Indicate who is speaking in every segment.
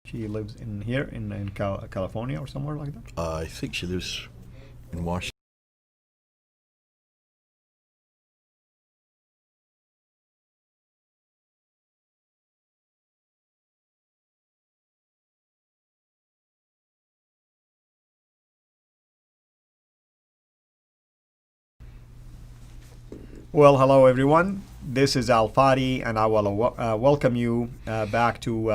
Speaker 1: She lives in here in California or somewhere like that.
Speaker 2: I think she lives in Washington.
Speaker 1: Well, hello everyone. This is Fadi, and I will welcome you back to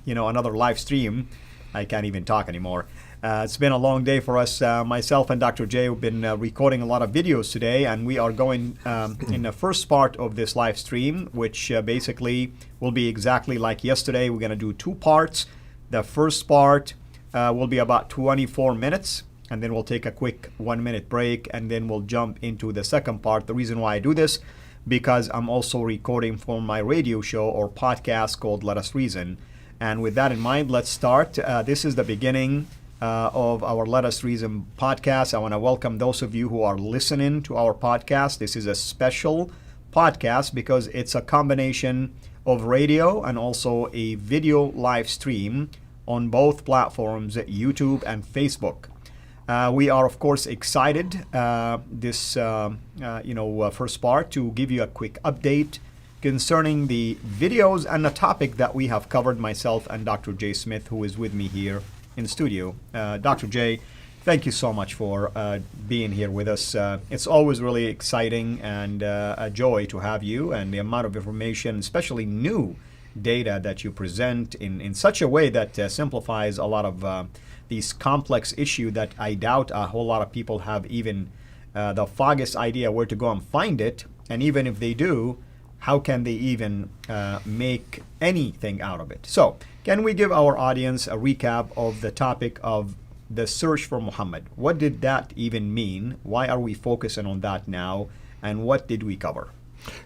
Speaker 1: another live stream. I can't even talk anymore. It's been a long day for us. Myself and Dr. Jay have been recording a lot of videos today, and we are going in the first part of this live stream, which basically will be exactly like yesterday. We're going to do two parts. The first part will be about 24 minutes. And then we'll take a quick 1 minute break, and then we'll jump into the second part. The reason why I do this, because I'm also recording for my radio show or podcast called Let Us Reason. And with that in mind, let's start. This is the beginning of our Let Us Reason podcast. I want to welcome those of you who are listening to our podcast. This is a special podcast because it's a combination of radio and also a video live stream on both platforms, YouTube and Facebook. We are, of course, excited this first part to give you a quick update concerning the videos and the topic that we have covered, myself and Dr. Jay Smith, who is with me here in the studio. Dr. Jay, thank you so much for being here with us. It's always really exciting and a joy to have you, and the amount of information, especially new data that you present in such a way that simplifies a lot of these complex issue that I doubt a whole lot of people have even the foggiest idea where to go and find it. And even if they do, how can they even make anything out of it? So can we give our audience a recap of the topic of the search for Muhammad? What did that even mean? Why are we focusing on that now? And what did we cover?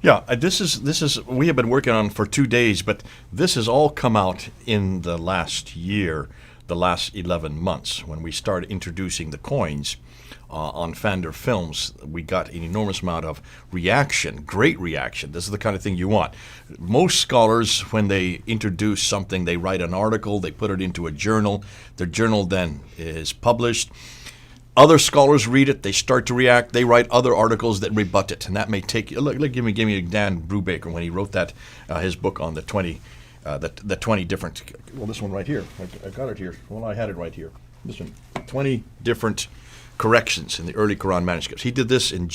Speaker 2: Yeah, this is we have been working on for 2 days, but this has all come out in the last year. The last 11 months, when we started introducing the coins on Pfanderfilms, we got an enormous amount of reaction, great reaction. This is the kind of thing you want. Most scholars, when they introduce something, they write an article, they put it into a journal. The journal then is published. Other scholars read it, they start to react, they write other articles that rebut it, and that may take, give me Dan Brubaker when he wrote that, his book on the 20 different, well, this one right here, I got it here. Well, I had it right here. This one, 20 different corrections in the early Quran manuscripts. He did this in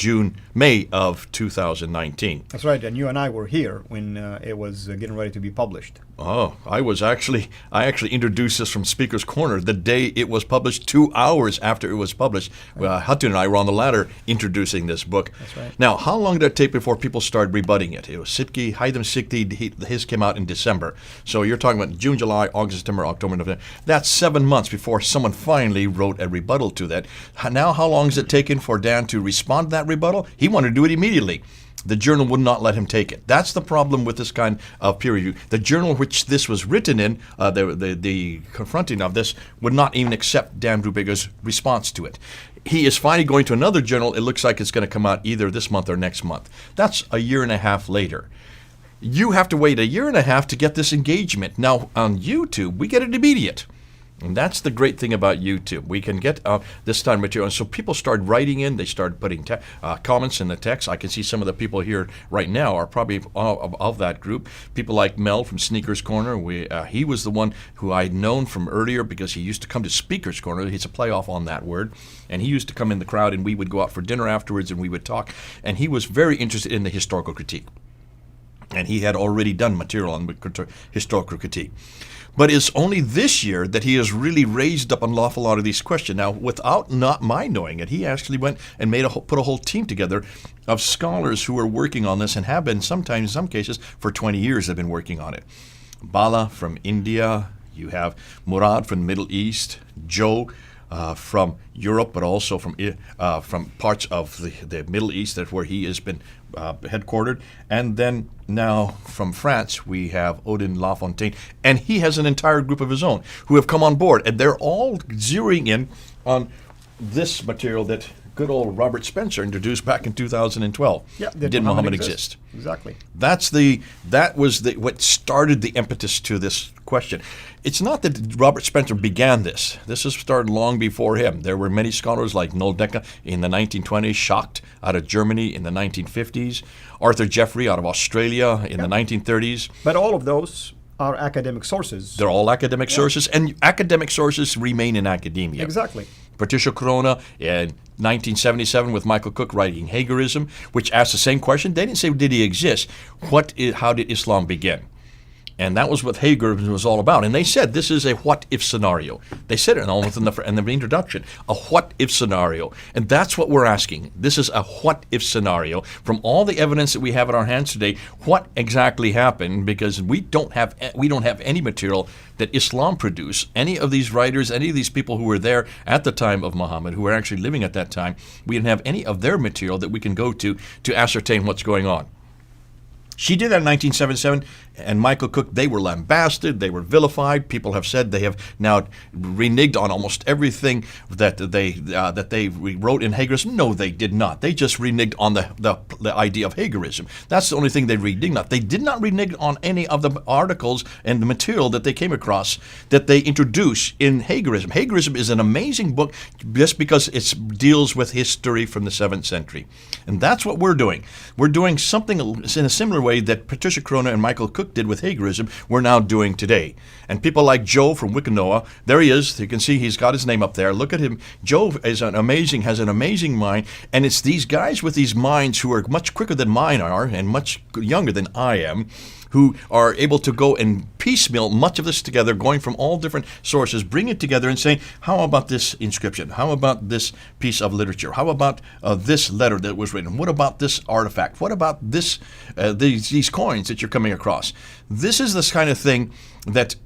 Speaker 2: May of 2019.
Speaker 1: That's right, and you and I were here when it was getting ready to be published.
Speaker 2: Oh, I actually introduced this from Speaker's Corner the day it was published, 2 hours after it was published.
Speaker 1: Right.
Speaker 2: Hutton and I were on the ladder introducing this book.
Speaker 1: That's right.
Speaker 2: Now, how long did it take before people started rebutting it? It was Sidki, Haitham Sidki, his came out in December. So you're talking about June, July, August, September, October, November. That's 7 months before someone finally wrote a rebuttal to that. Now, how long has it taken for Dan to respond to that rebuttal? He wanted to do it immediately. The journal would not let him take it. That's the problem with this kind of peer review. The journal which this was written in, the confronting of this, would not even accept Dan Brubaker's response to it. He is finally going to another journal. It looks like it's going to come out either this month or next month. That's a year and a half later. You have to wait a year and a half to get this engagement. Now, on YouTube, we get it immediate. And that's the great thing about YouTube. We can get this kind of material. And so people started writing in. They started putting comments in the text. I can see some of the people here right now are probably of that group. People like Mel from Sneakers Corner. He was the one who I'd known from earlier because he used to come to Speaker's Corner. He's a playoff on that word. And he used to come in the crowd, and we would go out for dinner afterwards, and we would talk. And he was very interested in the historical critique. And he had already done material on historical critique. But it's only this year that he has really raised up an awful lot of these questions. Now, without not my knowing it, he actually went and put a whole team together of scholars who are working on this and have been sometimes, in some cases, for 20 years have been working on it. Bala from India, you have Murad from the Middle East, Joe from Europe, but also from parts of the Middle East, that's where he has been headquartered. And then now from France, we have Odin Lafontaine, and he has an entire group of his own who have come on board, and they're all zeroing in on this material that good old Robert Spencer introduced back in 2012.
Speaker 1: Yeah,
Speaker 2: did Muhammad exist?
Speaker 1: Exactly.
Speaker 2: That was what started the impetus to this question. It's not that Robert Spencer began this. This has started long before him. There were many scholars like Noldecke in the 1920s, Schacht out of Germany in the 1950s, Arthur Jeffrey out of Australia in the 1930s.
Speaker 1: But all of those are academic sources.
Speaker 2: They're all academic sources, and academic sources remain in academia.
Speaker 1: Exactly.
Speaker 2: Patricia Corona in 1977 with Michael Cook writing Hagerism, which asked the same question. They didn't say, did he exist? How did Islam begin? And that was what Hagerism was all about. And they said this is a what-if scenario. They said it almost in the introduction, a what-if scenario. And that's what we're asking. This is a what-if scenario. From all the evidence that we have in our hands today, what exactly happened? Because we don't have any material that Islam produced. Any of these writers, any of these people who were there at the time of Muhammad, who were actually living at that time, we didn't have any of their material that we can go to ascertain what's going on. She did that in 1977, and Michael Cook, they were lambasted, they were vilified. People have said they have now reneged on almost everything that they wrote in Hagerism. No, they did not. They just reneged on the idea of Hagerism. That's the only thing they reneged on. They did not renege on any of the articles and the material that they came across that they introduced in Hagerism. Hagerism is an amazing book just because it deals with history from the 7th century. And that's what we're doing. We're doing something in a similar way that Patricia Corona and Michael Cook did with Hagerism, we're now doing today. And people like Joe from Wickenoa, there he is. You can see he's got his name up there. Look at him. Joe has an amazing mind, and it's these guys with these minds who are much quicker than mine are and much younger than I am, who are able to go and piecemeal much of this together, going from all different sources, bring it together and saying, how about this inscription? How about this piece of literature? How about this letter that was written? What about this artifact? What about this these coins that you're coming across? This is this kind of thing that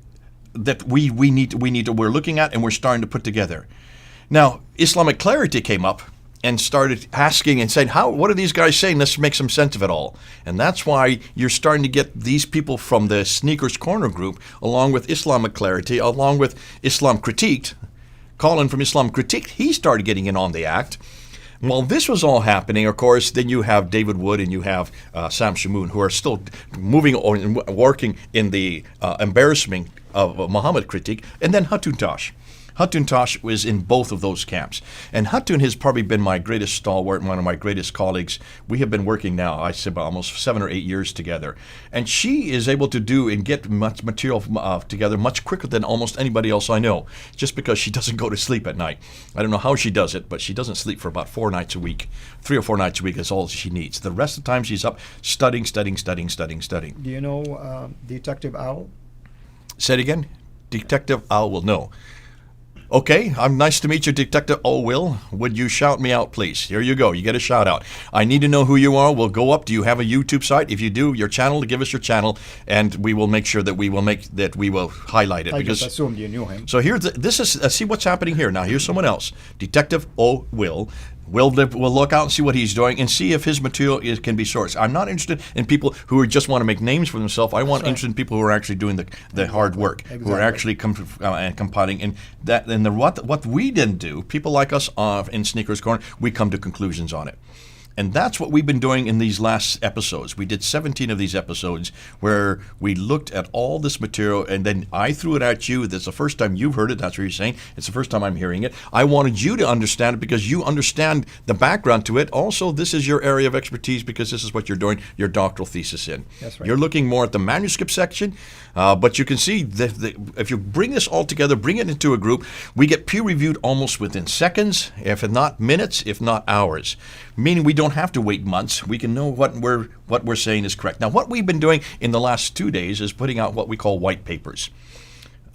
Speaker 2: we're looking at and we're starting to put together. Now, Islamic Clarity came up and started asking and saying, what are these guys saying? Let's make some sense of it all. And that's why you're starting to get these people from the Sneakers Corner group, along with Islamic Clarity, along with Islam Critiqued. Colin from Islam Critiqued, he started getting in on the act. While this was all happening, of course, then you have David Wood and you have Sam Shamoun, who are still moving on and working in the embarrassment of Muhammad critique, and then Hatun Tash. Hatun Tash was in both of those camps. And Hatun has probably been my greatest stalwart and one of my greatest colleagues. We have been working now, I say, about almost 7 or 8 years together. And she is able to do and get much material together much quicker than almost anybody else I know, just because she doesn't go to sleep at night. I don't know how she does it, but she doesn't sleep for about 4 nights a week. 3 or 4 nights a week is all she needs. The rest of the time she's up studying.
Speaker 1: Do you know Detective Owl?
Speaker 2: Say it again? Detective Owl will know. Okay, nice to meet you, Detective Will. Would you shout me out, please? Here you go. You get a shout out. I need to know who you are. We'll go up. Do you have a YouTube site? If you do, your channel, give us your channel, and we will make sure that we will highlight it.
Speaker 1: I just assumed you knew him.
Speaker 2: So here, this is see what's happening here. Now here's someone else, Detective Will. We'll look out and see what he's doing and see if his material can be sourced. I'm not interested in people who just want to make names for themselves. I want interested in people who are actually doing the hard work, who are actually compiling. And what we didn't do, people like us in Sneakers Corner, we come to conclusions on it. And that's what we've been doing in these last episodes. We did 17 of these episodes where we looked at all this material, and then I threw it at you. That's the first time you've heard it. That's what you're saying. It's the first time I'm hearing it. I wanted you to understand it because you understand the background to it. Also, this is your area of expertise because this is what you're doing your doctoral thesis in.
Speaker 1: That's right.
Speaker 2: You're looking more at the manuscript section, but you can see that if you bring this all together, bring it into a group, we get peer-reviewed almost within seconds, if not minutes, if not hours. Meaning we don't have to wait months. We can know what we're saying is correct. Now, what we've been doing in the last 2 days is putting out what we call white papers.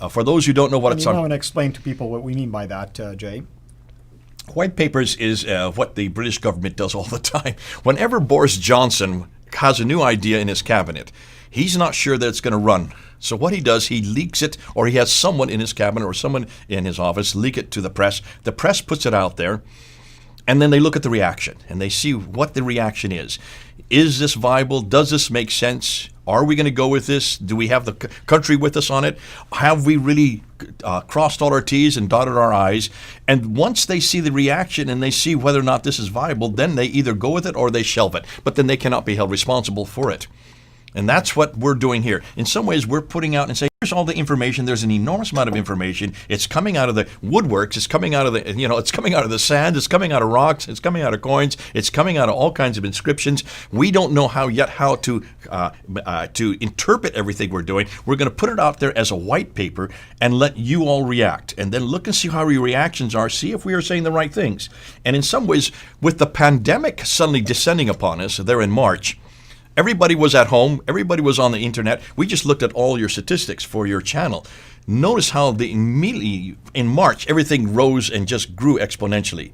Speaker 2: For those who don't know what it's on,
Speaker 1: I want to explain to people what we mean by that, Jay.
Speaker 2: White papers is what the British government does all the time. Whenever Boris Johnson has a new idea in his cabinet, he's not sure that it's going to run. So what he does, he leaks it, or he has someone in his cabinet or someone in his office leak it to the press. The press puts it out there. And then they look at the reaction, and they see what the reaction is. Is this viable? Does this make sense? Are we going to go with this? Do we have the country with us on it? Have we really crossed all our T's and dotted our I's? And once they see the reaction and they see whether or not this is viable, then they either go with it or they shelve it. But then they cannot be held responsible for it. And that's what we're doing here. In some ways, we're putting out and saying, Here's all the information. There's an enormous amount of information. It's coming out of the woodworks. It's coming out of the, it's coming out of the sand. It's coming out of rocks. It's coming out of coins. It's coming out of all kinds of inscriptions. We don't know how to interpret everything we're doing. We're going to put it out there as a white paper and let you all react, and then look and see how your reactions are. See if we are saying the right things. And in some ways, with the pandemic suddenly descending upon us there in March, everybody was at home. Everybody was on the internet. We just looked at all your statistics for your channel. Notice how immediately in March, everything rose and just grew exponentially.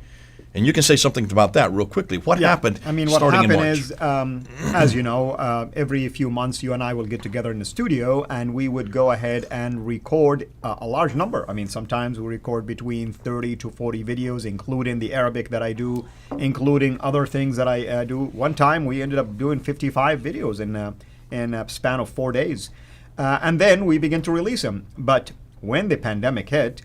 Speaker 2: And you can say something about that real quickly. What happened
Speaker 1: I mean, what
Speaker 2: starting in
Speaker 1: happened
Speaker 2: March?
Speaker 1: is, as you know, every few months you and I will get together in the studio and we would go ahead and record a large number. I mean, sometimes we record between 30 to 40 videos, including the Arabic that I do, including other things that I do. One time we ended up doing 55 videos in a span of 4 days. And then we begin to release them. But when the pandemic hit,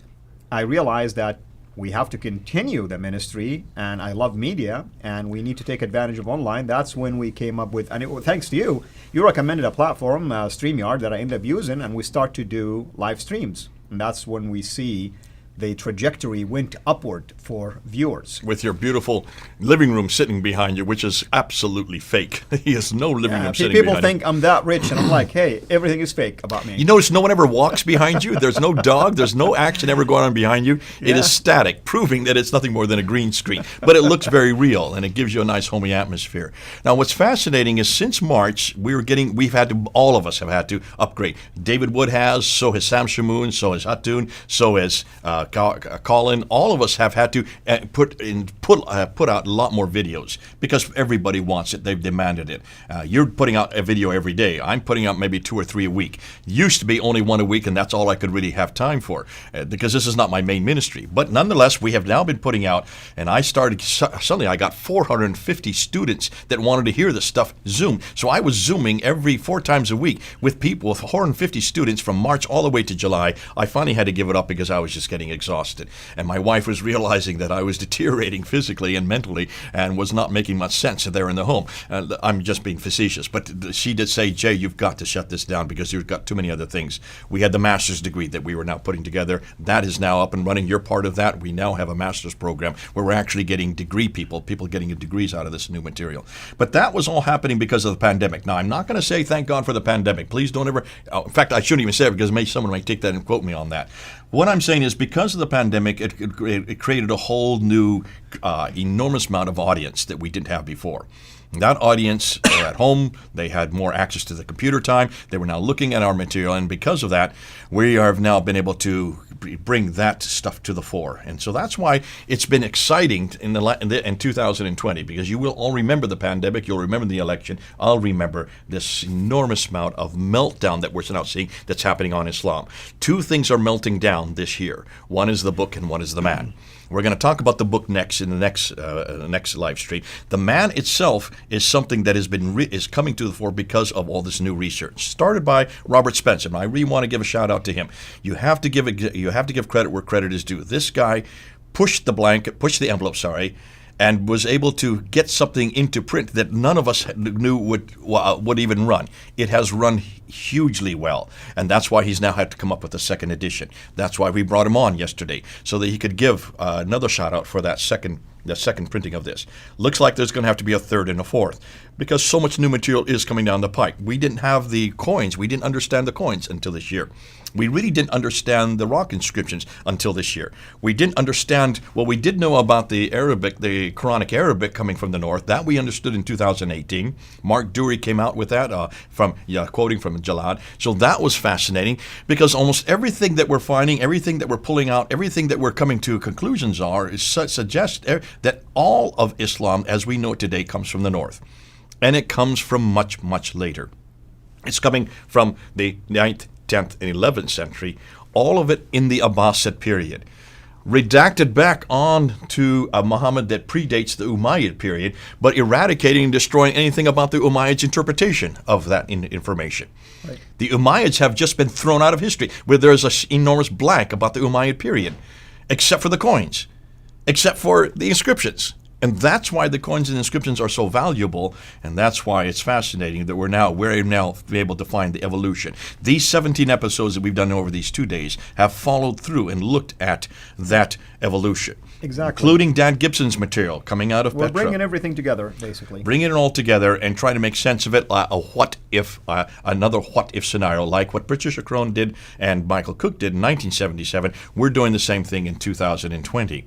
Speaker 1: I realized that we have to continue the ministry, and I love media, and we need to take advantage of online. That's when we came up with, and thanks to you, you recommended a platform, StreamYard, that I ended up using, and we start to do live streams. And that's when we see the trajectory went upward for viewers.
Speaker 2: With your beautiful living room sitting behind you, which is absolutely fake. He has no living room sitting behind you.
Speaker 1: People think I'm that rich, and I'm like, hey, everything is fake about me.
Speaker 2: You notice no one ever walks behind you. There's no dog. There's no action ever going on behind you. It is static, proving that it's nothing more than a green screen. But it looks very real, and it gives you a nice homey atmosphere. Now, what's fascinating is since March, all of us have had to upgrade. David Wood has, so has Sam Shamoon, so has Hatun, so has Colin. All of us have had to put out a lot more videos because everybody wants it. They've demanded it. You're putting out a video every day. I'm putting out maybe 2 or 3 a week. Used to be only 1 a week, and that's all I could really have time for because this is not my main ministry. But nonetheless, we have now been putting out, and I started, suddenly I got 450 students that wanted to hear this stuff Zoom. So I was Zooming every 4 times a week with people, with 450 students from March all the way to July. I finally had to give it up because I was just getting exhausted. And my wife was realizing that I was deteriorating physically and mentally and was not making much sense there in the home. I'm just being facetious. But she did say, Jay, you've got to shut this down because you've got too many other things. We had the master's degree that we were now putting together. That is now up and running. You're part of that. We now have a master's program where we're actually getting degree people getting degrees out of this new material. But that was all happening because of the pandemic. Now, I'm not going to say thank God for the pandemic. Please don't ever. In fact, I shouldn't even say it because someone might take that and quote me on that. What I'm saying is because of the pandemic, it created a whole new enormous amount of audience that we didn't have before. That audience were at home. They had more access to the computer time. They were now looking at our material, and because of that, we have now been able to bring that stuff to the fore. And so that's why it's been exciting in 2020, because you will all remember the pandemic. You'll remember the election. I'll remember this enormous amount of meltdown that we're now seeing that's happening on Islam. 2 things are melting down this year. One is the book, and one is the man. We're going to talk about the book next in the next live stream. The man itself is something that has been is coming to the fore because of all this new research, started by Robert Spencer. And I really want to give a shout out to him. You have to give credit where credit is due. This guy pushed the envelope, and was able to get something into print that none of us knew would even run. It has run hugely well, and that's why he's now had to come up with a second edition. That's why we brought him on yesterday, so that he could give another shout out for that second printing of this. Looks like there's going to have to be a third and a fourth, because so much new material is coming down the pike. We didn't have the coins. We didn't understand the coins until this year. We really didn't understand the rock inscriptions until this year. We didn't understand, well, we did know about the Arabic, the Quranic Arabic coming from the north. That we understood in 2018. Mark Dury came out with that, quoting from Jalad. So that was fascinating, because almost everything that we're finding, everything that we're pulling out, everything that we're coming to conclusions suggest that all of Islam, as we know it today, comes from the north. And it comes from much, much later. It's coming from the 9th, 10th, and 11th century, all of it in the Abbasid period. Redacted back on to a Muhammad that predates the Umayyad period, but eradicating and destroying anything about the Umayyads' interpretation of that information. Right. The Umayyads have just been thrown out of history, where there's an enormous blank about the Umayyad period, except for the coins, except for the inscriptions. And that's why the coins and inscriptions are so valuable, and that's why it's fascinating that we're now able to find the evolution. These 17 episodes that we've done over these 2 days have followed through and looked at that evolution.
Speaker 1: Exactly.
Speaker 2: Including Dan Gibson's material coming out of
Speaker 1: We're
Speaker 2: Petra.
Speaker 1: bringing everything together, basically.
Speaker 2: Bringing it all together and trying to make sense of it, another what if scenario, like what Patricia Crone did and Michael Cook did in 1977. We're doing the same thing in 2020.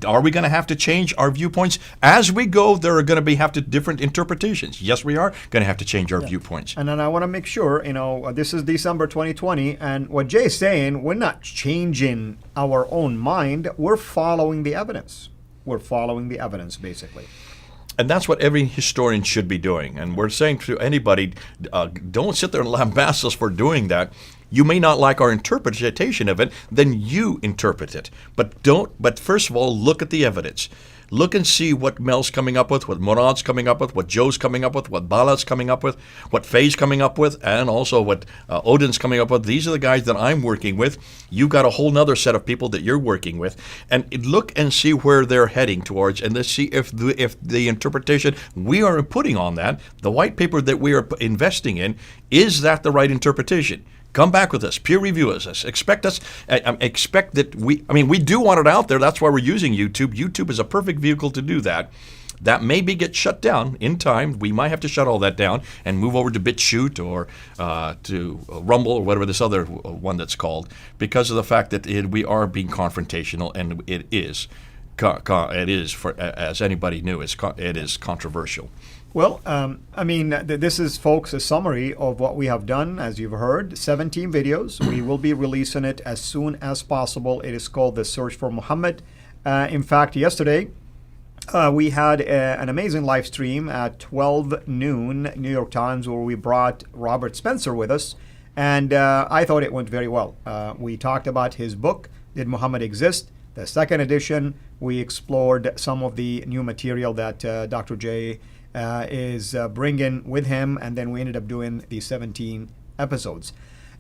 Speaker 2: Are we going to have to change our viewpoints? As we go, there are going to have to different interpretations. Yes, we are going to have to change our viewpoints.
Speaker 1: And then I want to make sure, this is December 2020, and what Jay's saying, we're not changing our own mind. We're following the evidence. We're following the evidence, basically.
Speaker 2: And that's what every historian should be doing. And we're saying to anybody, don't sit there and lambast us for doing that. You may not like our interpretation of it, then you interpret it. But first of all, look at the evidence. Look and see what Mel's coming up with, what Murad's coming up with, what Joe's coming up with, what Bala's coming up with, what Faye's coming up with, and also what Odin's coming up with. These are the guys that I'm working with. You've got a whole nother set of people that you're working with. And look and see where they're heading towards, and let's see if the interpretation we are putting on that, the white paper that we are investing in, is that the right interpretation? Come back with us. Peer review us. Expect that we do want it out there. That's why we're using YouTube. YouTube is a perfect vehicle to do that. That maybe get shut down in time. We might have to shut all that down and move over to BitChute or to Rumble or whatever this other one that's called, because of the fact that we are being confrontational, and it is, as anybody knew, it is controversial.
Speaker 1: Well, this is, folks, a summary of what we have done. As you've heard, 17 videos. We will be releasing it as soon as possible. It is called The Search for Muhammad. In fact, yesterday, we had an amazing live stream at 12 noon, New York Times, where we brought Robert Spencer with us. And I thought it went very well. We talked about his book, Did Muhammad Exist? The second edition. We explored some of the new material that Dr. Jay is bringing with him, and then we ended up doing the 17 episodes.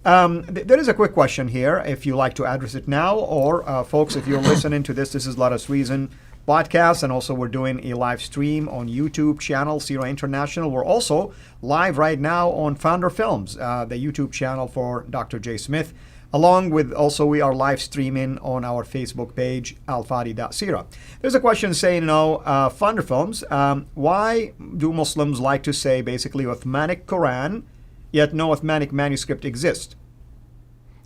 Speaker 1: There is a quick question here, if you like to address it now, or folks, if you're listening to this is Let Us Reason podcast, and also we're doing a live stream on YouTube channel, Sira International. We're also live right now on Pfanderfilms, the YouTube channel for Dr. Jay Smith. Along with also we are live streaming on our Facebook page, alfadi.sira. There's a question saying, Pfanderfilms, why do Muslims like to say basically Uthmanic Quran, yet no Uthmanic manuscript exists?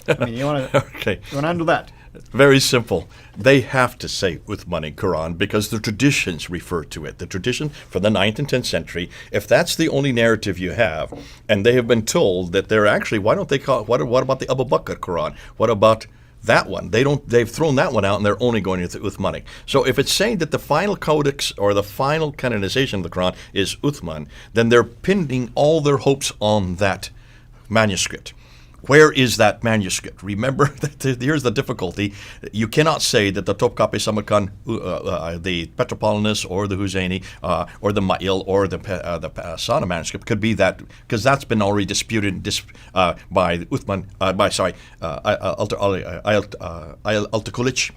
Speaker 1: You want to handle that?
Speaker 2: Very simple. They have to say Uthmanic Quran because the traditions refer to it. The tradition from the 9th and 10th century, if that's the only narrative you have, and they have been told that they're actually, why don't they call it, what about the Abu Bakr Quran? What about that one? They've thrown that one out, and they're only going with Uthmanic. So if it's saying that the final codex or the final canonization of the Quran is Uthman, then they're pinning all their hopes on that manuscript. Where is that manuscript? Remember, here's the difficulty. You cannot say that the Topkapi Samarkand, the Petropolitanus, or the Husseini, or the Ma'il, or the Sana manuscript could be that, because that's been already disputed by Uthman, Altıkılıç,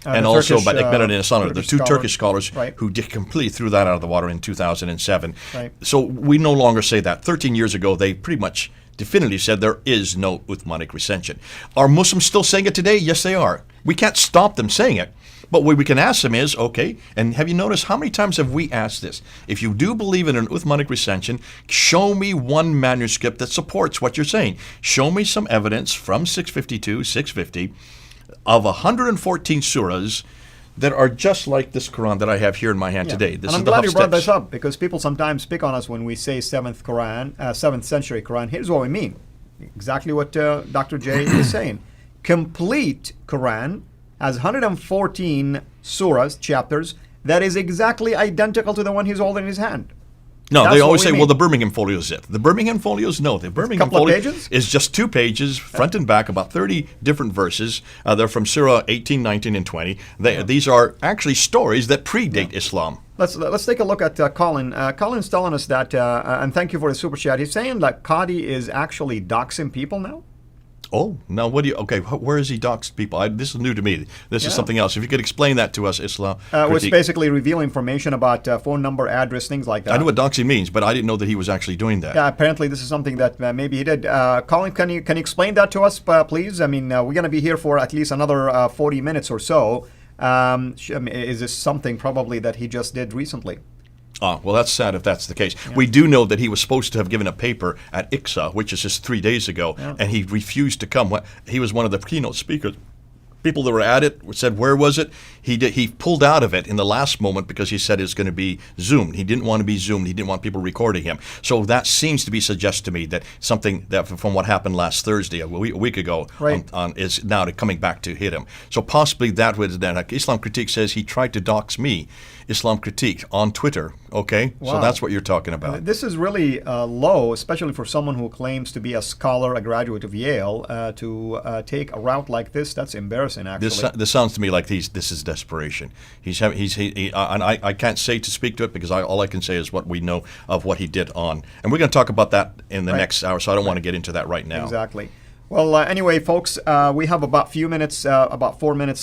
Speaker 2: and also
Speaker 1: Turkish,
Speaker 2: by Ekmelettin Hasanov, the two Turkish scholars
Speaker 1: right,
Speaker 2: who completely threw that out of the water in 2007.
Speaker 1: Right.
Speaker 2: So we no longer say that. 13 years ago, they pretty much definitively said there is no Uthmanic recension. Are Muslims still saying it today? Yes, they are. We can't stop them saying it. But what we can ask them is, okay, and have you noticed how many times have we asked this? If you do believe in an Uthmanic recension, show me one manuscript that supports what you're saying. Show me some evidence from 652, 650 of 114 surahs that are just like this Quran that I have here in my hand today. This
Speaker 1: and I'm
Speaker 2: is the
Speaker 1: glad
Speaker 2: Huff
Speaker 1: you brought
Speaker 2: Steps.
Speaker 1: this up, because people sometimes pick on us when we say 7th century Quran. Here's what we mean. Exactly what Dr. Jay is saying. Complete Quran has 114 surahs, chapters, that is exactly identical to the one he's holding in his hand.
Speaker 2: No,
Speaker 1: That's
Speaker 2: they always
Speaker 1: what
Speaker 2: say,
Speaker 1: we
Speaker 2: well,
Speaker 1: mean.
Speaker 2: the Birmingham Folio is it. The Birmingham Folios, no. The Birmingham
Speaker 1: couple of
Speaker 2: Folio
Speaker 1: pages?
Speaker 2: is just 2 pages, front and back, about 30 different verses. They're from Surah 18, 19, and 20. These are actually stories that predate Islam.
Speaker 1: Let's take a look at Colin. Colin's telling us that, and thank you for the super chat. He's saying that Qadhi is actually doxing people now.
Speaker 2: Oh, now what do you? Okay, where is he doxed people? This is new to me. This is
Speaker 1: Yeah.
Speaker 2: something else. If you could explain that to us, Islam.
Speaker 1: Which basically reveal information about phone number, address, things like that.
Speaker 2: I know what doxing means, but I didn't know that he was actually doing that.
Speaker 1: Yeah, apparently this is something that maybe he did. Colin, can you explain that to us, please? I mean, we're going to be here for at least another 40 minutes or so. I mean, is this something probably that he just did recently?
Speaker 2: Well, that's sad if that's the case. Yeah. We do know that he was supposed to have given a paper at ICSA, which is just 3 days ago, and he refused to come. He was one of the keynote speakers. People that were at it said, where was it? He pulled out of it in the last moment because he said it's going to be Zoomed. He didn't want to be Zoomed. He didn't want people recording him. So that seems to be suggest to me that something that from what happened last Thursday, a week ago,
Speaker 1: right.
Speaker 2: Is now coming back to hit him. So possibly that was then. Islam Critique says he tried to dox me. Islam Critique on Twitter. Okay, wow. So that's what you're talking about.
Speaker 1: This is really low, especially for someone who claims to be a scholar, a graduate of Yale, to take a route like this. That's embarrassing, actually.
Speaker 2: This sounds to me like this is desperation. And I can't say to speak to it because all I can say is what we know of what he did on. And we're going to talk about that in the next hour, so I don't want to get into that right now.
Speaker 1: Exactly. Well, anyway, folks, we have about 4 minutes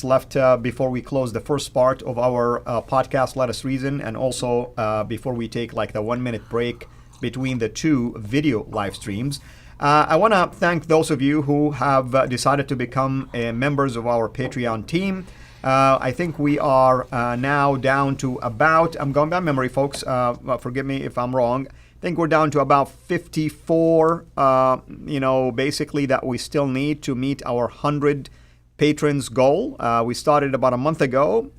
Speaker 1: left before we close the first part of our podcast, Let Us Reason, and also before we take like the 1 minute break between the two video live streams. I want to thank those of you who have decided to become members of our Patreon team. I think we are now down to about, I'm going by memory, folks, forgive me if I'm wrong, I think we're down to about 54, basically that we still need to meet our 100 patrons goal. We started about a month ago,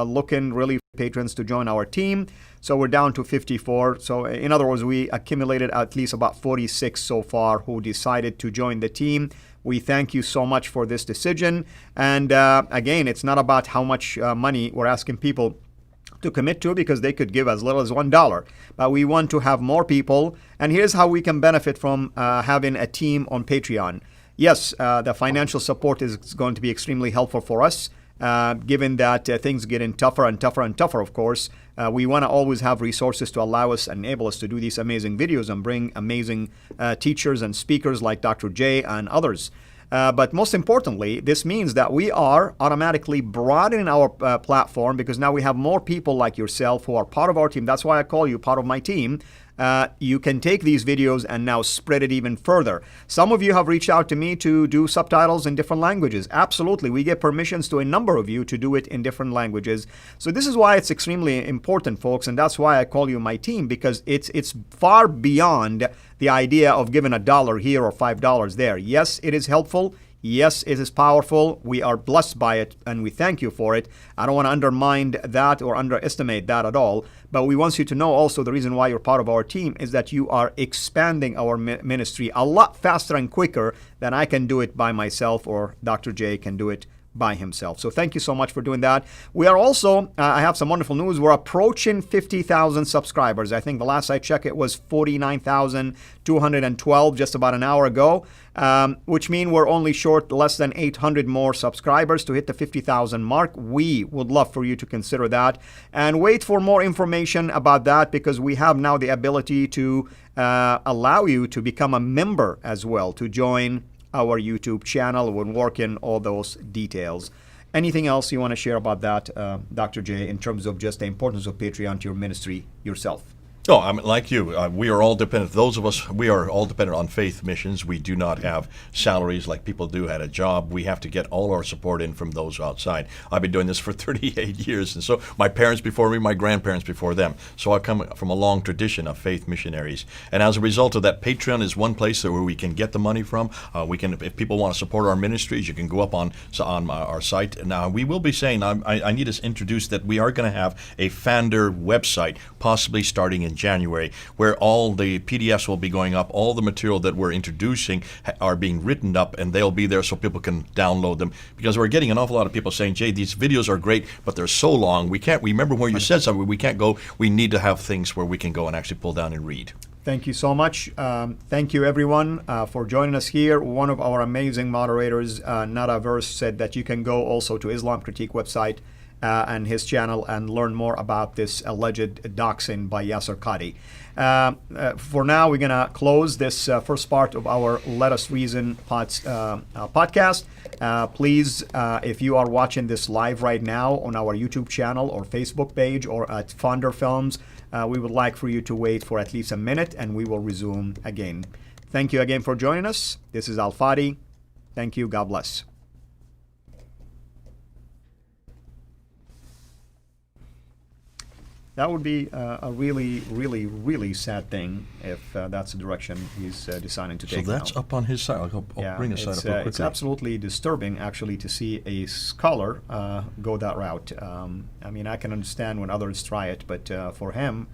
Speaker 1: looking really for patrons to join our team. So we're down to 54. So in other words, we accumulated at least about 46 so far who decided to join the team. We thank you so much for this decision. And again, it's not about how much money we're asking people to commit to, because they could give as little as $1. But we want to have more people. And here's how we can benefit from having a team on Patreon. Yes, the financial support is going to be extremely helpful for us, given that things getting tougher and tougher and tougher, of course. We want to always have resources to allow us and enable us to do these amazing videos and bring amazing teachers and speakers like Dr. Jay and others. But most importantly, this means that we are automatically broadening our platform, because now we have more people like yourself who are part of our team. That's why I call you part of my team. You can take these videos and now spread it even further. Some of you have reached out to me to do subtitles in different languages. Absolutely. We get permissions to a number of you to do it in different languages. So this is why it's extremely important, folks, and that's why I call you my team, because it's far beyond the idea of giving $1 here or $5 there. Yes, it is helpful. Yes, it is powerful. We are blessed by it, and we thank you for it. I don't want to undermine that or underestimate that at all, but we want you to know also the reason why you're part of our team is that you are expanding our ministry a lot faster and quicker than I can do it by myself or Dr. Jay can do it by himself. So thank you so much for doing that. We are also, I have some wonderful news. We're approaching 50,000 subscribers. I think the last I checked, it was 49,212 just about an hour ago, which means we're only short less than 800 more subscribers to hit the 50,000 mark. We would love for you to consider that and wait for more information about that, because we have now the ability to allow you to become a member as well, to join our YouTube channel. We're working all those details. Anything else you want to share about that, Dr. J, in terms of just the importance of Patreon to your ministry yourself?
Speaker 2: Oh, I mean, like you, we are all dependent. Those of us, we are all dependent on faith missions. We do not have salaries like people do at a job. We have to get all our support in from those outside. I've been doing this for 38 years, and so my parents before me, my grandparents before them. So I come from a long tradition of faith missionaries. And as a result of that, Patreon is one place where we can get the money from. We can, if people want to support our ministries, you can go up on our site. Now, we will be saying, I need to introduce that we are going to have a Pfander website, possibly starting in January, where all the PDFs will be going up. All the material that we're introducing are being written up, and they'll be there so people can download them. Because we're getting an awful lot of people saying, Jay, these videos are great, but they're so long. We can't remember where you said something. We can't go. We need to have things where we can go and actually pull down and read.
Speaker 1: Thank you so much. Thank you, everyone, for joining us here. One of our amazing moderators, Nada Verse, said that you can go also to Islam Critique website and his channel and learn more about this alleged doxing by Yasir Qadhi. For now, we're going to close this first part of our Let Us Reason podcast. Please, if you are watching this live right now on our YouTube channel or Facebook page or at Pfanderfilms, we would like for you to wait for at least a minute and we will resume again. Thank you again for joining us. This is Fadi. Thank you. God bless. That would be a really, really, really sad thing if that's the direction he's deciding to take.
Speaker 2: So that's
Speaker 1: now.
Speaker 2: Up on his side. I'll bring his side up real quickly.
Speaker 1: It's absolutely disturbing, actually, to see a scholar go that route. I mean, I can understand when others try it, but for him,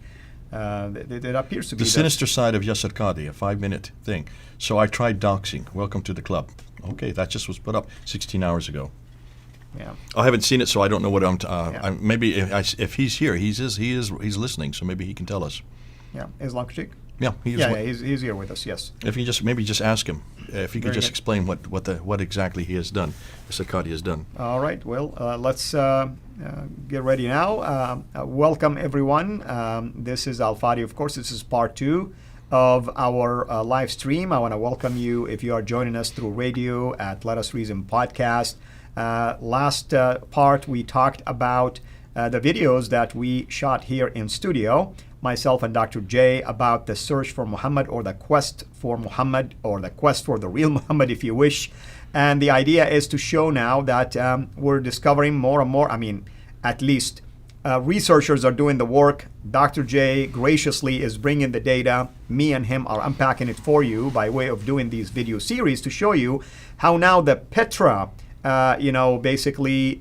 Speaker 1: it appears to be
Speaker 2: the sinister side of Yasir Qadhi, a 5-minute thing. So I tried doxing. Welcome to the club. Okay, that just was put up 16 hours ago.
Speaker 1: Yeah.
Speaker 2: I haven't seen it, so I don't know what maybe if he's here, he's listening, so maybe he can tell us.
Speaker 1: Yeah, Islam critique.
Speaker 2: Yeah,
Speaker 1: he's here with us. Yes.
Speaker 2: If you just ask him if he could just explain what exactly he has done, Mr. Qadhi has done.
Speaker 1: All right. Well, let's get ready now. Welcome everyone. This is Fadi. Of course, this is part 2 of our live stream. I want to welcome you if you are joining us through radio at Let Us Reason podcast. Last part, we talked about the videos that we shot here in studio, myself and Dr. Jay, about the search for Muhammad, or the quest for Muhammad, or the quest for the real Muhammad, if you wish. And the idea is to show now that we're discovering more and more. I mean, at least researchers are doing the work. Dr. Jay graciously is bringing the data. Me and him are unpacking it for you by way of doing these video series to show you how now the Petra basically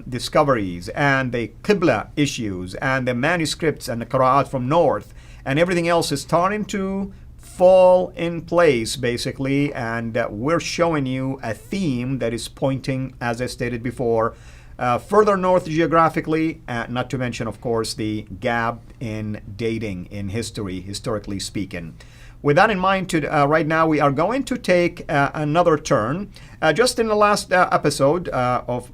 Speaker 1: discoveries and the Qibla issues and the manuscripts and the Qur'an from North and everything else is starting to fall in place, basically. And we're showing you a theme that is pointing, as I stated before, further north geographically, not to mention, of course, the gap in dating in history, historically speaking. With that in mind, right now we are going to take another turn. Just in the last episode of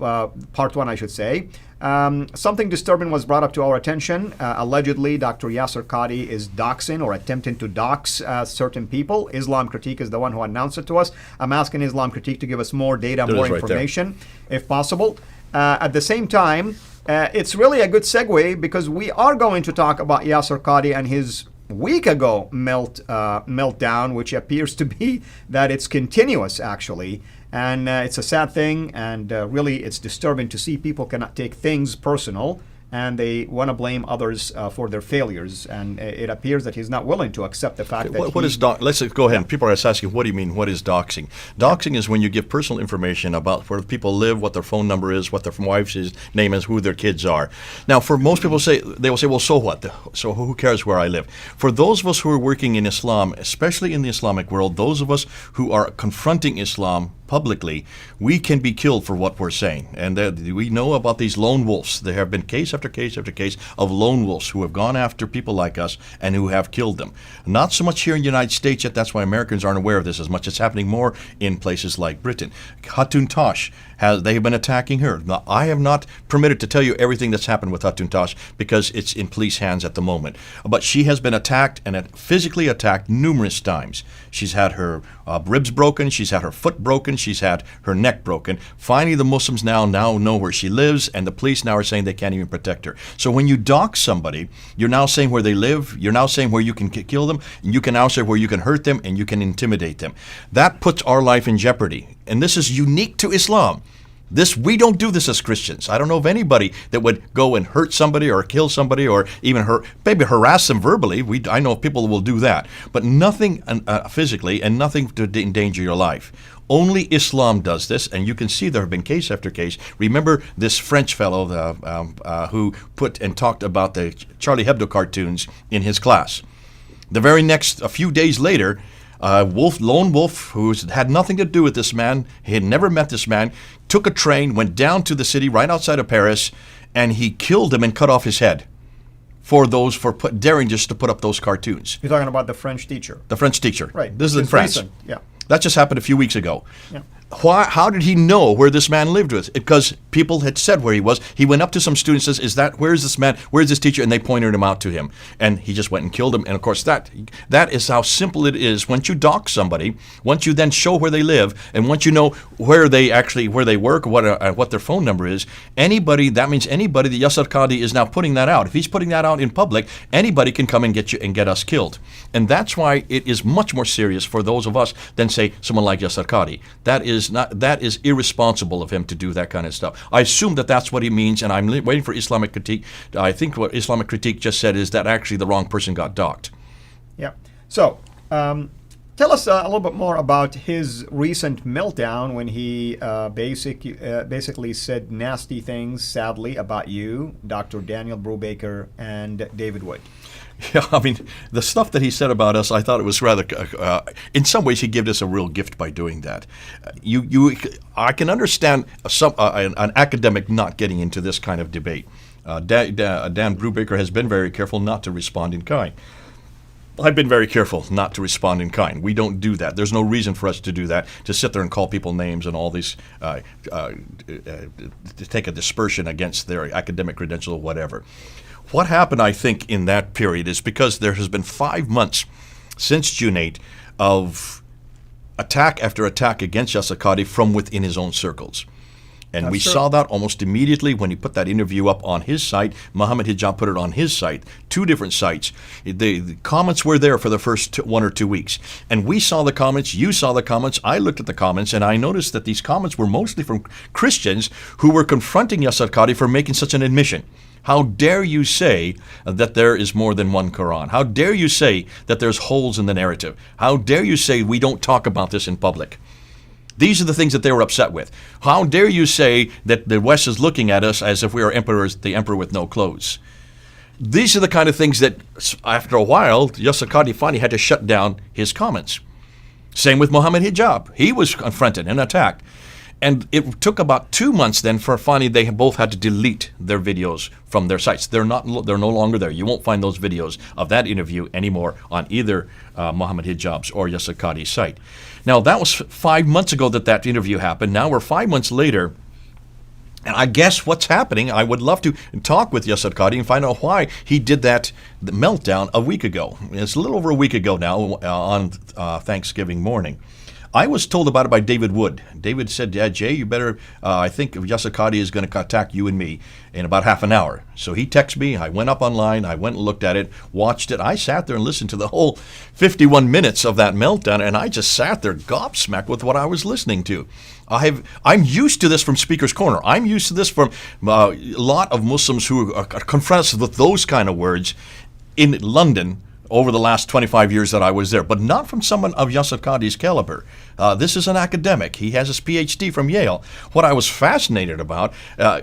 Speaker 1: part 1, I should say, something disturbing was brought up to our attention. Allegedly, Dr. Yasir Qadhi is doxing or attempting to dox certain people. Islam Critique is the one who announced it to us. I'm asking Islam Critique to give us more data, more information, if possible. At the same time, it's really a good segue because we are going to talk about Yasir Qadhi and his week ago meltdown, which appears to be that it's continuous, actually. And it's a sad thing, and really it's disturbing to see people cannot take things personal and they want to blame others for their failures. And it appears that he's not willing to accept the fact that
Speaker 2: what is let's go ahead. People are asking, what do you mean, what is doxing? Doxing is when you give personal information about where people live, what their phone number is, what their wife's name is, who their kids are. Now, for most people, they will say, well, so what? So who cares where I live? For those of us who are working in Islam, especially in the Islamic world, those of us who are confronting Islam publicly, we can be killed for what we're saying. And we know about these lone wolves. There have been case after case after case of lone wolves who have gone after people like us and who have killed them. Not so much here in the United States yet. That's why Americans aren't aware of this as much. It's happening more in places like Britain. Hatun Tash, they have been attacking her. Now, I have not permitted to tell you everything that's happened with Hatun Tash because it's in police hands at the moment. But she has been attacked and physically attacked numerous times. She's had her ribs broken. She's had her foot broken. She's had her neck broken. Finally, the Muslims now know where she lives, and the police now are saying they can't even protect her. So when you dox somebody, you're now saying where they live. You're now saying where you can kill them. And you can now say where you can hurt them and you can intimidate them. That puts our life in jeopardy. And this is unique to Islam. We don't do this as Christians. I don't know of anybody that would go and hurt somebody or kill somebody or even maybe harass them verbally. I know people will do that, but nothing physically and nothing to endanger your life. Only Islam does this, and you can see there have been case after case. Remember this French fellow who put and talked about the Charlie Hebdo cartoons in his class. The very next, a few days later, lone wolf, who had nothing to do with this man, he had never met this man, took a train, went down to the city right outside of Paris, and he killed him and cut off his head for daring just to put up those cartoons.
Speaker 1: You're talking about the French teacher.
Speaker 2: The French teacher.
Speaker 1: Right.
Speaker 2: This is in France.
Speaker 1: Recent. Yeah.
Speaker 2: That just happened a few weeks ago.
Speaker 1: Yeah.
Speaker 2: How did he know where this man lived with? Because people had said where he was. He went up to some students and says, where is this man? Where is this teacher? And they pointed him out to him. And he just went and killed him. And of course, that is how simple it is. Once you dox somebody, once you then show where they live, and once you know where they work, what their phone number is, that means anybody that Yasir Qadhi is now putting that out. If he's putting that out in public, anybody can come and get you and get us killed. And that's why it is much more serious for those of us than, say, someone like Yasir Qadhi. That is irresponsible of him to do that kind of stuff. I assume that that's what he means, and I'm waiting for Islamic critique. I think what Islamic critique just said is that actually the wrong person got docked.
Speaker 1: Yeah. So, tell us a little bit more about his recent meltdown when he basically said nasty things, sadly, about you, Dr. Daniel Brubaker, and David Wood.
Speaker 2: Yeah, I mean, the stuff that he said about us, I thought it was rather, in some ways, he gave us a real gift by doing that. I can understand an academic not getting into this kind of debate. Dan Brubaker has been very careful not to respond in kind. I've been very careful not to respond in kind. We don't do that. There's no reason for us to do that, to sit there and call people names and all these, to take a dispersion against their academic credential or whatever. What happened, I think, in that period is because there has been 5 months since June 8 of attack after attack against Yasir Qadhi from within his own circles. And we saw that almost immediately when he put that interview up on his site. Mohammed Hijab put it on his site, 2 different sites. The comments were there for the first 1 or 2 weeks. And we saw the comments, you saw the comments, I looked at the comments, and I noticed that these comments were mostly from Christians who were confronting Yasir Qadhi for making such an admission. How dare you say that there is more than one Quran? How dare you say that there's holes in the narrative? How dare you say we don't talk about this in public? These are the things that they were upset with. How dare you say that the West is looking at us as if we are emperors, the emperor with no clothes? These are the kind of things that, after a while, Yasir Qadhi finally had to shut down his comments. Same with Mohammed Hijab. He was confronted and attacked. And it took about 2 months then for finally they both had to delete their videos from their sites. They're no longer there. You won't find those videos of that interview anymore on either Mohammed Hijab's or Yasir Qadhi's site. Now, that was 5 months ago that interview happened. Now we're 5 months later. And I guess what's happening, I would love to talk with Yasir Qadhi and find out why he did the meltdown a week ago. It's a little over a week ago now on Thanksgiving morning. I was told about it by David Wood. David said, yeah, Jay, you better, I think Yasir Qadhi is going to attack you and me in about half an hour. So he texted me. I went up online. I went and looked at it, watched it. I sat there and listened to the whole 51 minutes of that meltdown, and I just sat there gobsmacked with what I was listening to. I'm used to this from Speaker's Corner. I'm used to this from a lot of Muslims who confront us with those kind of words in London over the last 25 years that I was there, but not from someone of Yasir Qadhi's caliber. This is an academic. He has his PhD from Yale. What I was fascinated about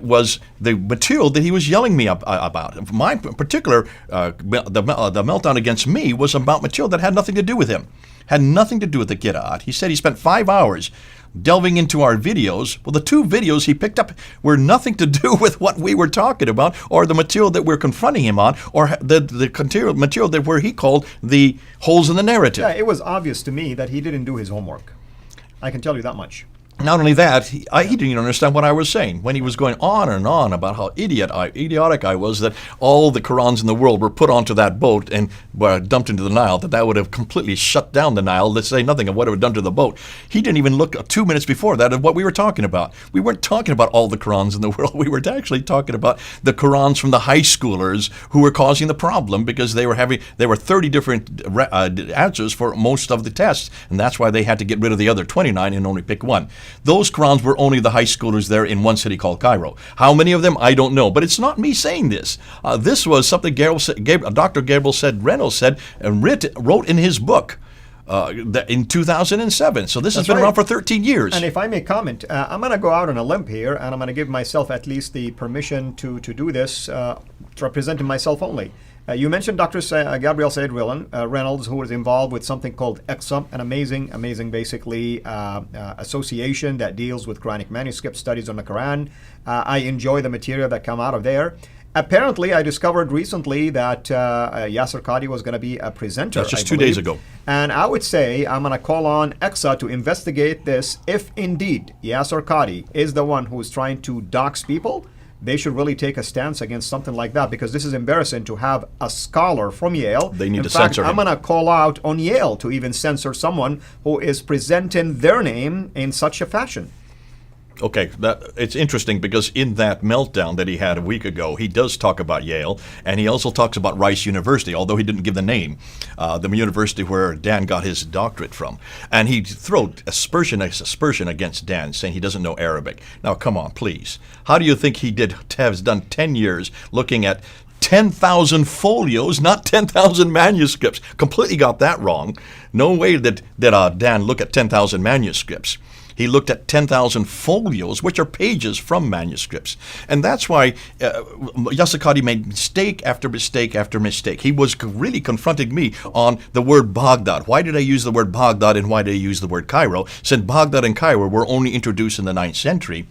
Speaker 2: was the material that he was yelling me about. My particular, the meltdown against me was about material that had nothing to do with him, had nothing to do with the Qira'at. He said he spent 5 hours delving into our videos. Well, the 2 videos he picked up were nothing to do with what we were talking about or the material that we're confronting him on or the material that where he called the holes in the narrative.
Speaker 1: Yeah, it was obvious to me that he didn't do his homework. I can tell you that much.
Speaker 2: Not only that, he didn't even understand what I was saying when he was going on and on about how idiotic I was, that all the Qurans in the world were put onto that boat and were dumped into the Nile, that would have completely shut down the Nile, let's say nothing of what it would have done to the boat. He didn't even look 2 minutes before that at what we were talking about. We weren't talking about all the Qurans in the world. We were actually talking about the Qurans from the high schoolers who were causing the problem because there were 30 different answers for most of the tests, and that's why they had to get rid of the other 29 and only pick one. Those Qurans were only the high schoolers there in one city called Cairo. How many of them? I don't know. But it's not me saying this. This was something Dr. Gabriel Reynolds said and wrote in his book in 2007. So this has been around for 13 years.
Speaker 1: And if I may comment, I'm going to go out on a limb here, and I'm going to give myself at least the permission to do this, representing myself only. You mentioned Dr. Gabriel Said Reynolds, who was involved with something called EXA, an amazing basically association that deals with Quranic manuscript studies on the Quran. I enjoy the material that come out of there. Apparently, I discovered recently that Yasir Qadhi was going to be a presenter.
Speaker 2: That's just
Speaker 1: I
Speaker 2: 2
Speaker 1: believe.
Speaker 2: days ago.
Speaker 1: And I would say I'm going to call on EXA to investigate this. If indeed Yasir Qadhi is the one who's trying to dox people, they should really take a stance against something like that, because this is embarrassing to have a scholar from Yale.
Speaker 2: They need
Speaker 1: In
Speaker 2: to
Speaker 1: fact,
Speaker 2: censor him.
Speaker 1: I'm going to call out on Yale to even censor someone who is presenting their name in such a fashion.
Speaker 2: Okay, it's interesting because in that meltdown that he had a week ago, he does talk about Yale, and he also talks about Rice University, although he didn't give the name, the university where Dan got his doctorate from. And he threw aspersion against Dan, saying he doesn't know Arabic. Now, come on, please. How do you think he has done 10 years looking at 10,000 folios, not 10,000 manuscripts? Completely got that wrong. No way that Dan looked at 10,000 manuscripts. He looked at 10,000 folios, which are pages from manuscripts. And that's why Yasir Qadhi made mistake after mistake after mistake. He was really confronting me on the word Baghdad. Why did I use the word Baghdad and why did I use the word Cairo? Since Baghdad and Cairo were only introduced in the 9th century.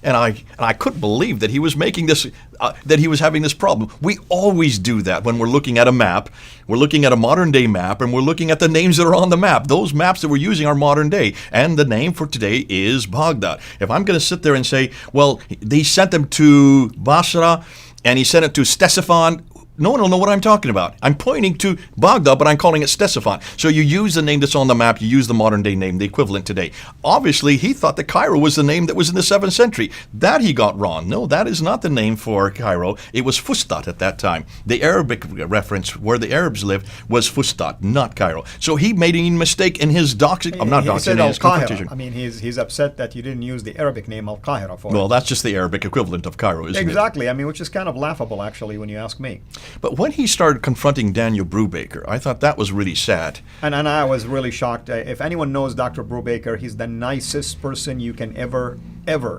Speaker 2: And I couldn't believe that he was making this, that he was having this problem. We always do that when we're looking at a map. We're looking at a modern day map, and we're looking at the names that are on the map. Those maps that we're using are modern day, and the name for today is Baghdad. If I'm going to sit there and say, well, they sent them to Basra, and he sent it to Ctesiphon, no one will know what I'm talking about. I'm pointing to Baghdad, but I'm calling it Ctesiphon. So you use the name that's on the map, you use the modern day name, the equivalent today. Obviously, he thought that Cairo was the name that was in the 7th century. That he got wrong. No, that is not the name for Cairo. It was Fustat at that time. The Arabic reference where the Arabs lived was Fustat, not Cairo. So he made a mistake in his doxing. I'm not doxing, in his confrontation.
Speaker 1: I mean, he's upset that you didn't use the Arabic name Al-Qahira for
Speaker 2: Well,
Speaker 1: it.
Speaker 2: that's just the Arabic equivalent of Cairo, isn't it?
Speaker 1: Exactly. I mean, which is kind of laughable, actually, when you ask me.
Speaker 2: But when he started confronting Daniel Brubaker, I thought that was really sad.
Speaker 1: And I was really shocked. If anyone knows Dr. Brubaker, he's the nicest person you can ever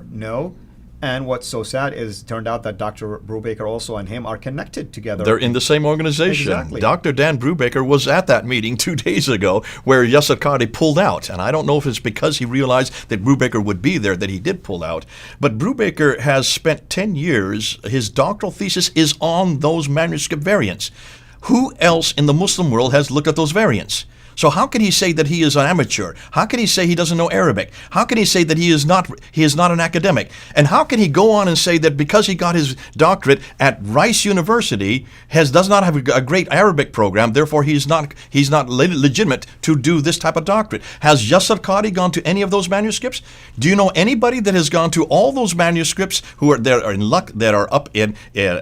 Speaker 1: know. And what's so sad is it turned out that Dr. Brubaker also and him are connected together.
Speaker 2: They're in the same organization.
Speaker 1: Exactly.
Speaker 2: Dr. Dan Brubaker was at that meeting 2 days ago where Yasir Qadhi pulled out. And I don't know if it's because he realized that Brubaker would be there that he did pull out. But Brubaker has spent 10 years, his doctoral thesis is on those manuscript variants. Who else in the Muslim world has looked at those variants? So how can he say that he is an amateur? How can he say he doesn't know Arabic? How can he say that he is not an academic? And how can he go on and say that because he got his doctorate at Rice University does not have a great Arabic program, therefore he's not legitimate to do this type of doctorate? Has Yasir Qadhi gone to any of those manuscripts? Do you know anybody that has gone to all those manuscripts who are there in luck that are up in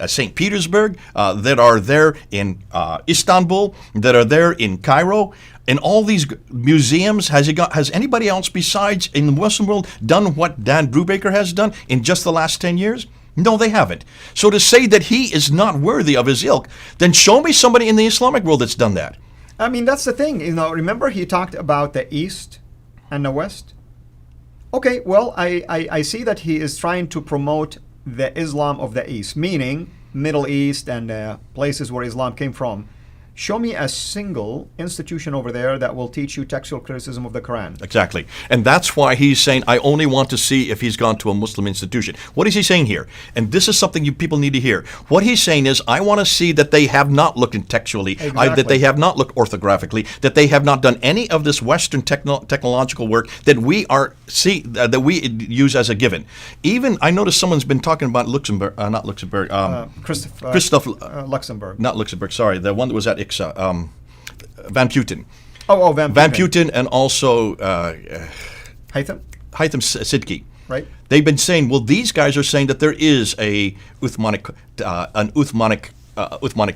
Speaker 2: St. Petersburg, that are there in Istanbul, that are there in Cairo? In all these museums, has anybody else besides in the Muslim world done what Dan Brubaker has done in just the last 10 years? No, they haven't. So to say that he is not worthy of his ilk, then show me somebody in the Islamic world that's done that.
Speaker 1: I mean, that's the thing. Remember he talked about the East and the West? Okay, well, I see that he is trying to promote the Islam of the East, meaning Middle East and places where Islam came from. Show me a single institution over there that will teach you textual criticism of the Quran.
Speaker 2: Exactly. And that's why he's saying, I only want to see if he's gone to a Muslim institution. What is he saying here? And this is something you people need to hear. What he's saying is, I want to see that they have not looked textually,
Speaker 1: Exactly.
Speaker 2: that they have not looked orthographically, that they have not done any of this Western technological work that we use as a given. Even, I noticed someone's been talking about Luxembourg, not Luxembourg,
Speaker 1: Christoph Luxembourg.
Speaker 2: Not Luxembourg, sorry, the one that was at Van Putten.
Speaker 1: Van
Speaker 2: Putten and also
Speaker 1: Haytham?
Speaker 2: Haytham Sidki.
Speaker 1: Right.
Speaker 2: They've been saying, well, these guys are saying that there is an Uthmanic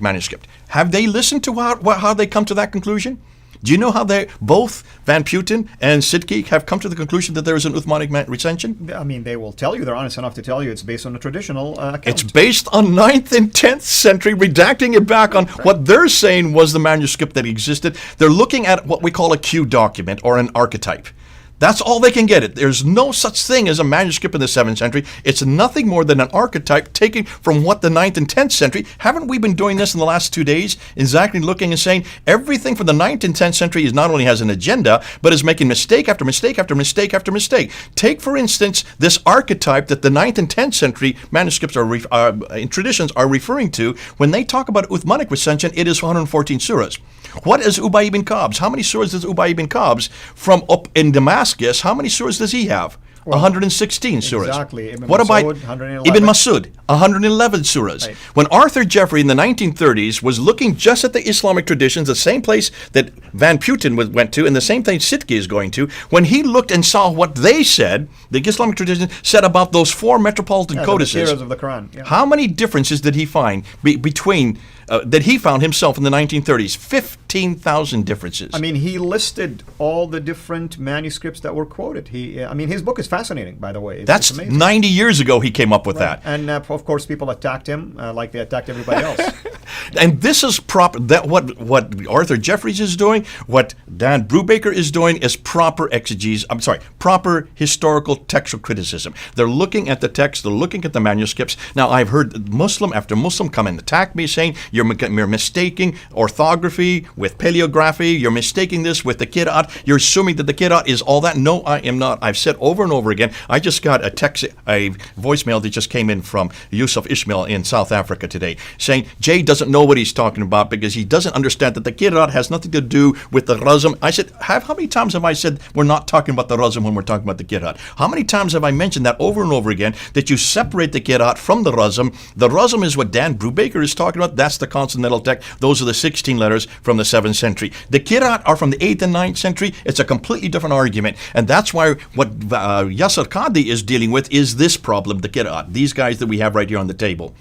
Speaker 2: manuscript. Have they listened to how they come to that conclusion? Do you know how both Van Putten and Sidki have come to the conclusion that there is an Uthmanic recension?
Speaker 1: I mean, they will tell you, they're honest enough to tell you it's based on a traditional account.
Speaker 2: It's based on 9th and 10th century, redacting it back on what they're saying was the manuscript that existed. They're looking at what we call a Q document or an archetype. That's all they can get it. There's no such thing as a manuscript in the 7th century. It's nothing more than an archetype taken from what the 9th and 10th century. Haven't we been doing this in the last 2 days? Exactly looking and saying everything from the 9th and 10th century is not only has an agenda, but is making mistake after mistake after mistake after mistake. Take, for instance, this archetype that the 9th and 10th century manuscripts in traditions are referring to. When they talk about Uthmanic recension, it is 114 surahs. What is Ubay ibn Ka'b's? How many surahs does Ubay ibn Ka'b's from up in Damascus? How many surahs does he have? 116 surahs.
Speaker 1: Exactly.
Speaker 2: What about Ibn Masud? 111 surahs. Right. When Arthur Jeffrey in the 1930s was looking just at the Islamic traditions, the same place that Van Putten went to and the same thing Sitki is going to, when he looked and saw what they said, the Islamic tradition said about those 4 metropolitan codices,
Speaker 1: the of the Quran. Yeah.
Speaker 2: How many differences did he find between that he found himself in the 1930s? 15,000 differences.
Speaker 1: I mean, he listed all the different manuscripts that were quoted. His book is fascinating, by the way.
Speaker 2: That's
Speaker 1: it's
Speaker 2: 90 years ago he came up with that.
Speaker 1: And of course, people attacked him like they attacked everybody else.
Speaker 2: And this is proper. That what Arthur Jeffries is doing, what Dan Brubaker is doing, is proper exegesis. I'm sorry, proper historical textual criticism. They're looking at the text. They're looking at the manuscripts. Now, I've heard Muslim after Muslim come and attack me, saying you're mistaking orthography with paleography. You're mistaking this with the Qira'at. You're assuming that the Qira'at is all that. No, I am not. I've said over and over again. I just got a voicemail that just came in from Yusuf Ismail in South Africa today, saying Jay doesn't know what he's talking about because he doesn't understand that the Qira'at has nothing to do with the Razm. I said, how many times have I said we're not talking about the Razm when we're talking about the Qira'at? How many times have I mentioned that over and over again, that you separate the Qira'at from the Razm? The Razm is what Dan Brubaker is talking about. That's the consonantal text. Those are the 16 letters from the 7th century. The Qira'at are from the 8th and 9th century. It's a completely different argument. And that's why what Yasir Qadhi is dealing with is this problem, the Qira'at. These guys that we have right here on the table.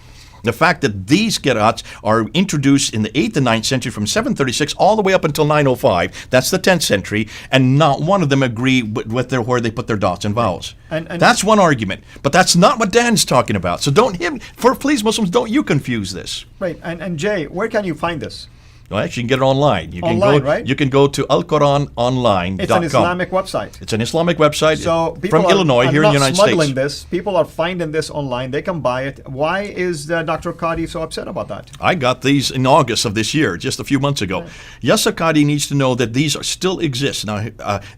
Speaker 2: The fact that these Qira'ats are introduced in the 8th and 9th century from 736 all the way up until 905, that's the 10th century, and not one of them agree with where they put their dots and vowels. And that's one argument. But that's not what Dan's talking about. So please Muslims, don't you confuse this.
Speaker 1: Right. And Jay, where can you find this?
Speaker 2: Well, actually, you can get it online. You
Speaker 1: right?
Speaker 2: You can go to alquranonline.com.
Speaker 1: It's an Islamic website.
Speaker 2: It's an Islamic website
Speaker 1: from
Speaker 2: Illinois here in the United States.
Speaker 1: This. People are finding this online. They can buy it. Why is Dr. Qadhi so upset about that?
Speaker 2: I got these in August of this year, just a few months ago. Right. Yasir Qadhi needs to know that these still exist. Now,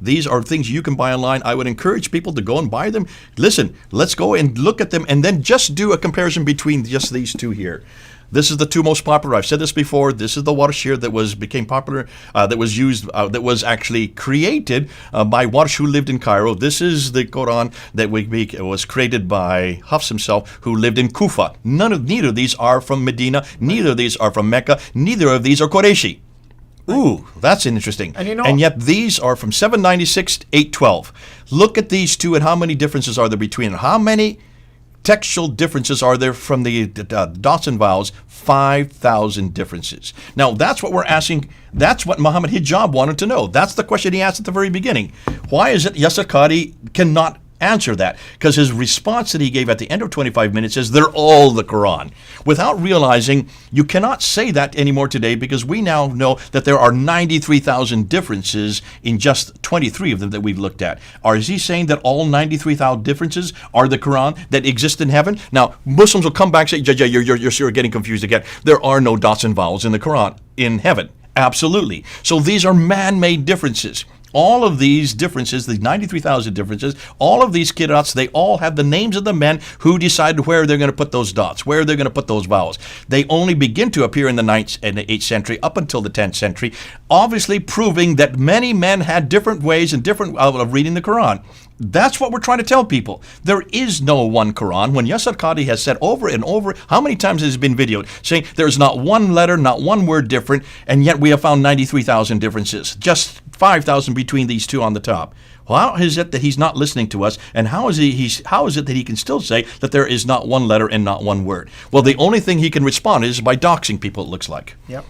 Speaker 2: these are things you can buy online. I would encourage people to go and buy them. Listen, let's go and look at them and then just do a comparison between just these two here. This is the 2 most popular. I've said this before. This is the Warshir that became popular, that was used, that was actually created by Warsh, who lived in Cairo. This is the Quran that was created by Hafs himself, who lived in Kufa. Neither of these are from Medina. Neither of these are from Mecca. Neither of these are Qurayshi. Ooh, that's interesting. And yet these are from 796 to 812. Look at these two and how many differences are there between them. How many textual differences are there from the dots and vowels? 5,000 differences. Now, that's what we're asking. That's what Muhammad Hijab wanted to know. That's the question he asked at the very beginning. Why is it Yasir Qadhi cannot answer that? Because his response that he gave at the end of 25 minutes is they're all the Quran, without realizing you cannot say that anymore today, because we now know that there are 93,000 differences in just 23 of them that we've looked at. Is he saying that all 93,000 differences are the Quran that exist in heaven? Now, Muslims will come back and say, you're getting confused again. There are no dots and vowels in the Quran in heaven. Absolutely. So these are man-made differences. All of these differences, the 93,000 differences, all of these Qira'ats, they all have the names of the men who decided where they're going to put those dots, where they're going to put those vowels. They only begin to appear in the 9th and the 8th century up until the 10th century, obviously proving that many men had different ways and different of reading the Quran. That's what we're trying to tell people. There is no one Quran. When Yasir Qadhi has said over and over, how many times has it been videoed, saying there's not one letter, not one word different, and yet we have found 93,000 differences. Just 5,000 between these two on the top. Well, how is it that he's not listening to us, and how is it that he can still say that there is not one letter and not one word? Well, the only thing he can respond is by doxing people, it looks like.
Speaker 1: Yep.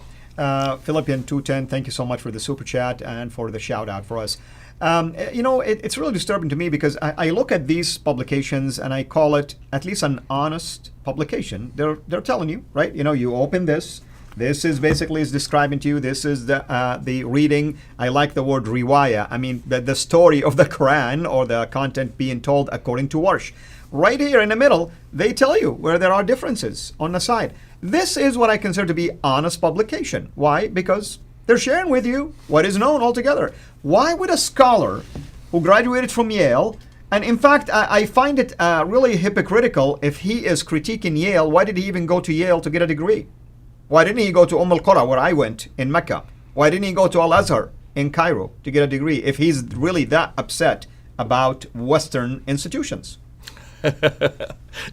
Speaker 1: Philippian 210, thank you so much for the super chat and for the shout out for us. It's really disturbing to me because I look at these publications and I call it at least an honest publication. They're telling you, right? You open this, This is basically is describing to you. This is the reading. I like the word riwaya. I mean the story of the Quran or the content being told according to Warsh. Right here in the middle, they tell you where there are differences on the side. This is what I consider to be honest publication. Why? Because they're sharing with you what is known altogether. Why would a scholar who graduated from Yale, and in fact, I find it really hypocritical if he is critiquing Yale, why did he even go to Yale to get a degree? Why didn't he go to Qura, where I went in Mecca? Why didn't he go to Al-Azhar in Cairo to get a degree if he's really that upset about Western institutions?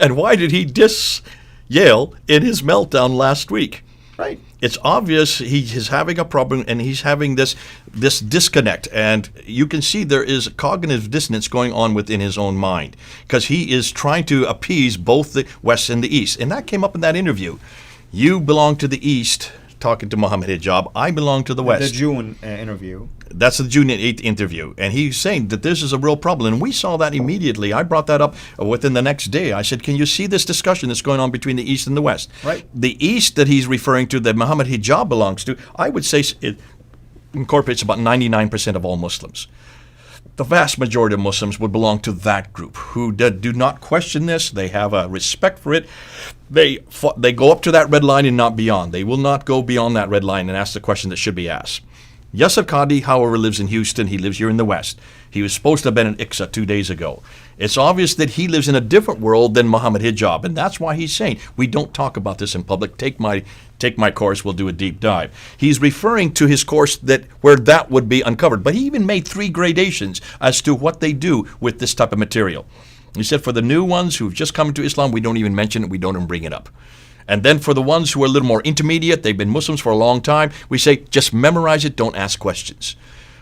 Speaker 2: And why did he diss Yale in his meltdown last week?
Speaker 1: Right.
Speaker 2: It's obvious he is having a problem, and he's having this disconnect, and you can see there is cognitive dissonance going on within his own mind because he is trying to appease both the West and the East, and that came up in that interview. You belong to the East, talking to Mohammed Hijab. I belong to the West.
Speaker 1: The June interview.
Speaker 2: That's the June 8th interview. And he's saying that this is a real problem. And we saw that immediately. I brought that up within the next day. I said, can you see this discussion that's going on between the East and the West?
Speaker 1: Right.
Speaker 2: The East that he's referring to, that Mohammed Hijab belongs to, I would say it incorporates about 99% of all Muslims. The vast majority of Muslims would belong to that group who do not question this. They have a respect for it. They go up to that red line and not beyond. They will not go beyond that red line and ask the question that should be asked. Yasir Qadhi, however, lives in Houston. He lives here in the West. He was supposed to have been in Iqsa 2 days ago. It's obvious that he lives in a different world than Mohammed Hijab, and that's why he's saying, we don't talk about this in public. Take my course, we'll do a deep dive. He's referring to his course where that would be uncovered, but he even made 3 gradations as to what they do with this type of material. He said for the new ones who've just come into Islam, we don't even mention it, we don't even bring it up. And then for the ones who are a little more intermediate, they've been Muslims for a long time, we say just memorize it, don't ask questions.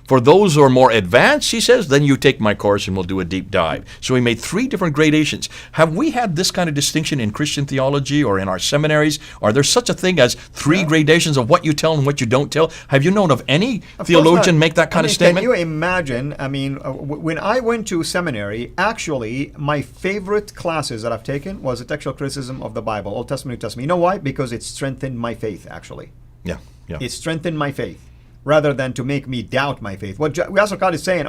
Speaker 2: For those who are more advanced, he says, then you take my course and we'll do a deep dive. So he made 3 different gradations. Have we had this kind of distinction in Christian theology or in our seminaries? Are there such a thing as 3 gradations of what you tell and what you don't tell? Have you known of any theologian make that kind of statement?
Speaker 1: Can you imagine? When I went to seminary, actually, my favorite classes that I've taken was a textual criticism of the Bible, Old Testament, New Testament. You know why? Because it strengthened my faith, actually.
Speaker 2: Yeah.
Speaker 1: It strengthened my faith, rather than to make me doubt my faith. What Yasir Qadhi is saying,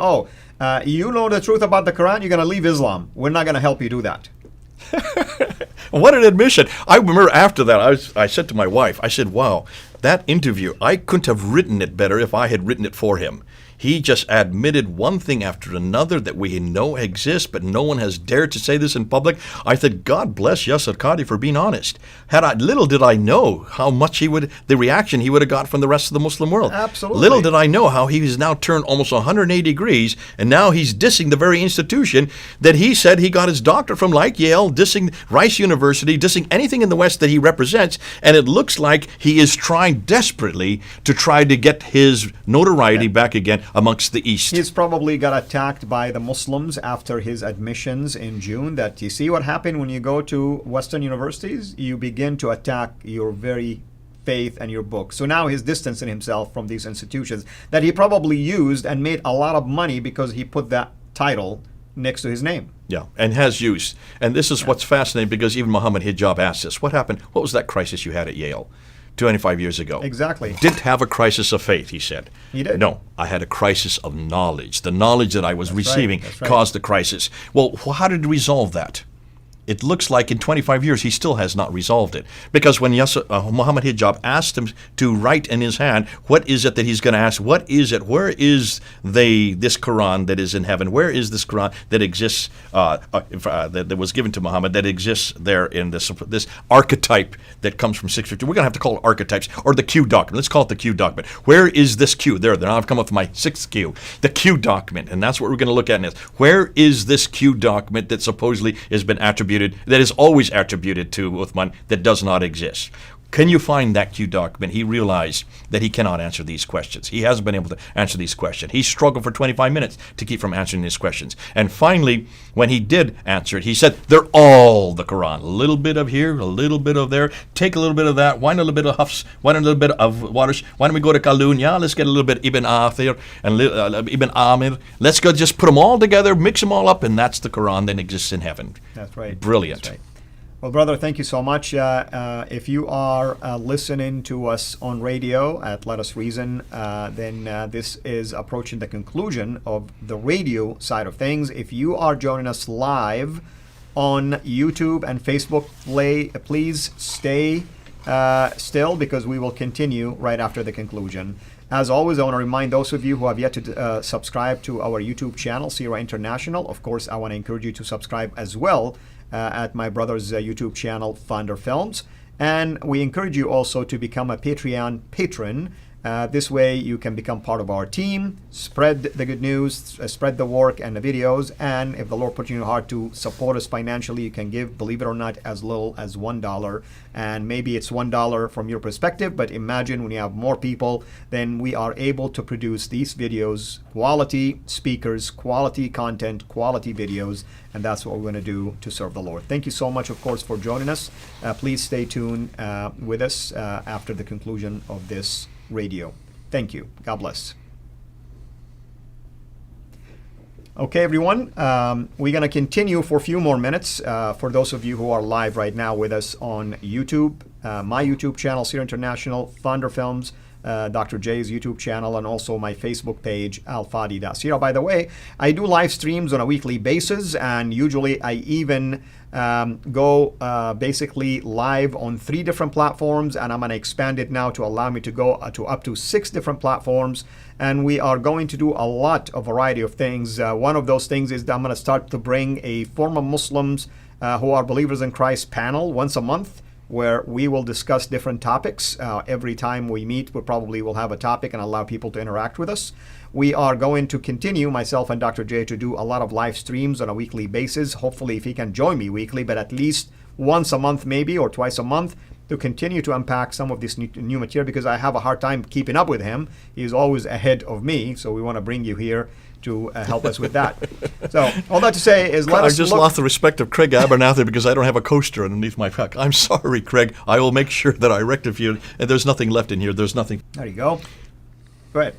Speaker 1: you know the truth about the Quran, you're going to leave Islam. We're not going to help you do that.
Speaker 2: What an admission. I remember after that, I said to my wife, I said, wow, that interview, I couldn't have written it better if I had written it for him. He just admitted one thing after another that we know exists, but no one has dared to say this in public. I said, God bless Yasir Qadhi for being honest. Little did I know how much the reaction he would have got from the rest of the Muslim world.
Speaker 1: Absolutely.
Speaker 2: Little did I know how he has now turned almost 180 degrees, and now he's dissing the very institution that he said he got his doctorate from, like Yale, dissing Rice University, dissing anything in the West that he represents, and it looks like he is trying desperately to try to get his notoriety back again amongst the East.
Speaker 1: He's probably got attacked by the Muslims after his admissions in June. That you see what happened when you go to Western universities, you begin to attack your very faith and your book. So now he's distancing himself from these institutions that he probably used and made a lot of money because he put that title next to his name.
Speaker 2: Yeah, and has used. And this is what's fascinating, because even Mohammed Hijab asked us, what happened? What was that crisis you had at Yale 25 years ago?
Speaker 1: Exactly.
Speaker 2: Didn't have a crisis of faith, he said.
Speaker 1: He did.
Speaker 2: No, I had a crisis of knowledge. The knowledge that I was receiving caused the crisis. Well, how did he resolve that? It looks like in 25 years he still has not resolved it. Because when Mohammed Hijab asked him to write in his hand, what is it that he's going to ask? What is it? Where is this Quran that is in heaven? Where is this Quran that exists, that was given to Muhammad, that exists there in this archetype that comes from 650? We're going to have to call it archetypes, or the Q document. Let's call it the Q document. Where is this Q? There. Now I've come up with my 6th Q. The Q document. And that's what we're going to look at next. Where is this Q document that supposedly has been attributed, that is always attributed to Uthman, that does not exist? Can you find that Q document? He realized that he cannot answer these questions. He hasn't been able to answer these questions. He struggled for 25 minutes to keep from answering these questions. And finally, when he did answer it, he said, they're all the Quran. A little bit of here, a little bit of there. Take a little bit of that. Why not a little bit of Hafs? Why not a little bit of Warish? Why don't we go to Qalun? Yeah, let's get a little bit Ibn Athir and Ibn Amir. Let's go just put them all together, mix them all up, and that's the Quran that exists in heaven.
Speaker 1: That's right.
Speaker 2: Brilliant.
Speaker 1: That's right. Well, brother, thank you so much. If you are listening to us on radio at Let Us Reason, then this is approaching the conclusion of the radio side of things. If you are joining us live on YouTube and Facebook, please stay still, because we will continue right after the conclusion. As always, I want to remind those of you who have yet to subscribe to our YouTube channel, Sira International. Of course, I want to encourage you to subscribe as well at my brother's YouTube channel, Pfanderfilms. And we encourage you also to become a Patreon patron. This way you can become part of our team, spread the good news, spread the work and the videos, and if the Lord puts you in your heart to support us financially, you can give, believe it or not, as little as $1. And maybe it's $1 from your perspective, but imagine when you have more people, then we are able to produce these videos, quality speakers, quality content, quality videos, and that's what we're going to do to serve the Lord. Thank you so much, of course, for joining us. Please stay tuned with us after the conclusion of this radio. Thank you. God bless. Okay, everyone. We're going to continue for a few more minutes. For those of you who are live right now with us on YouTube, my YouTube channel, Sira International, Pfanderfilms, Dr. Jay's YouTube channel, and also my Facebook page, Fadi. By the way, I do live streams on a weekly basis, and usually I even go basically live on 3 different platforms, and I'm going to expand it now to allow me to go to up to 6 different platforms. And we are going to do a lot of variety of things. One of those things is that I'm going to start to bring a former Muslims who are believers in Christ panel once a month, where we will discuss different topics. Every time we meet, we probably will have a topic and allow people to interact with us. We are going to continue, myself and Dr. Jay, to do a lot of live streams on a weekly basis. Hopefully, if he can join me weekly, but at least once a month maybe, or twice a month, to continue to unpack some of this new material, because I have a hard time keeping up with him. He's always ahead of me, so we want to bring you here to help us with that. So all that to say is,
Speaker 2: I just lost the respect of Craig Abernathy because I don't have a coaster underneath my pack. I'm sorry, Craig. I will make sure that I rectify you. And there's nothing left in here. There's nothing.
Speaker 1: There you go. Go ahead.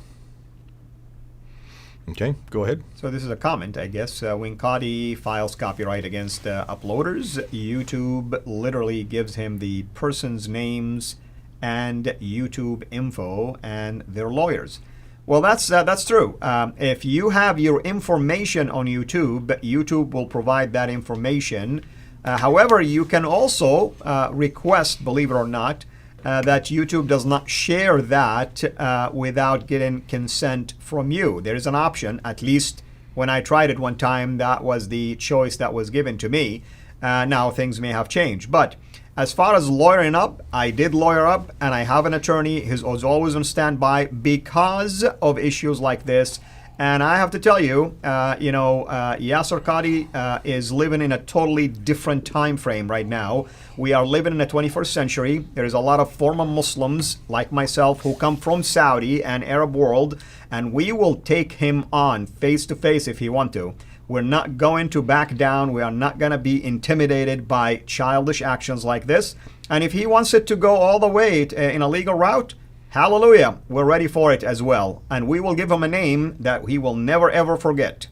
Speaker 2: Okay, go ahead.
Speaker 1: So this is a comment, I guess. When Qadhi files copyright against uploaders, YouTube literally gives him the person's names and YouTube info and their lawyers. Well, that's true. If you have your information on YouTube, YouTube will provide that information. However, you can also request, believe it or not, that YouTube does not share that without getting consent from you. There is an option. At least when I tried it one time, that was the choice that was given to me. Now things may have changed. But as far as lawyering up, I did lawyer up, and I have an attorney who's always on standby because of issues like this. And I have to tell you, Yasir Qadhi is living in a totally different time frame right now. We are living in the 21st century. There is a lot of former Muslims like myself who come from Saudi and Arab world, and we will take him on face to face if he want to. We're not going to back down. We are not going to be intimidated by childish actions like this. And if he wants it to go all the way in a legal route, hallelujah, we're ready for it as well. And we will give him a name that he will never, ever forget.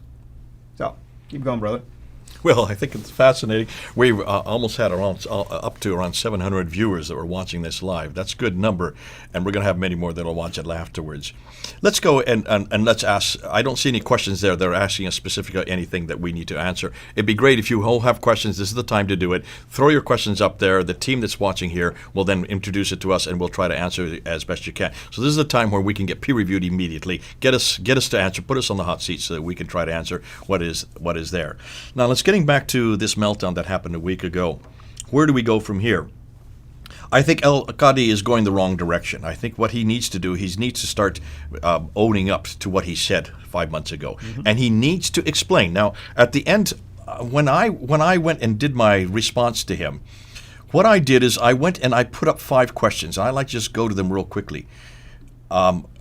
Speaker 1: So, keep going, brother.
Speaker 2: Well, I think it's fascinating. We've almost had around up to around 700 viewers that were watching this live. That's a good number, and we're going to have many more that will watch it afterwards. Let's go and let's ask. I don't see any questions there. They're asking us specifically anything that we need to answer. It'd be great if you all have questions. This is the time to do it. Throw your questions up there. The team that's watching here will then introduce it to us, and we'll try to answer it as best you can. So this is the time where we can get peer-reviewed immediately. Get us to answer. Put us on the hot seat so that we can try to answer what is there. Now let's getting back to this meltdown that happened a week ago. Where do we go from here? I think Qadhi is going the wrong direction. I think what he needs to do, he needs to start owning up to what he said 5 months ago. Mm-hmm. And he needs to explain. Now, at the end, when I went and did my response to him, what I did is I went and I put up 5 questions. I like to just go to them real quickly.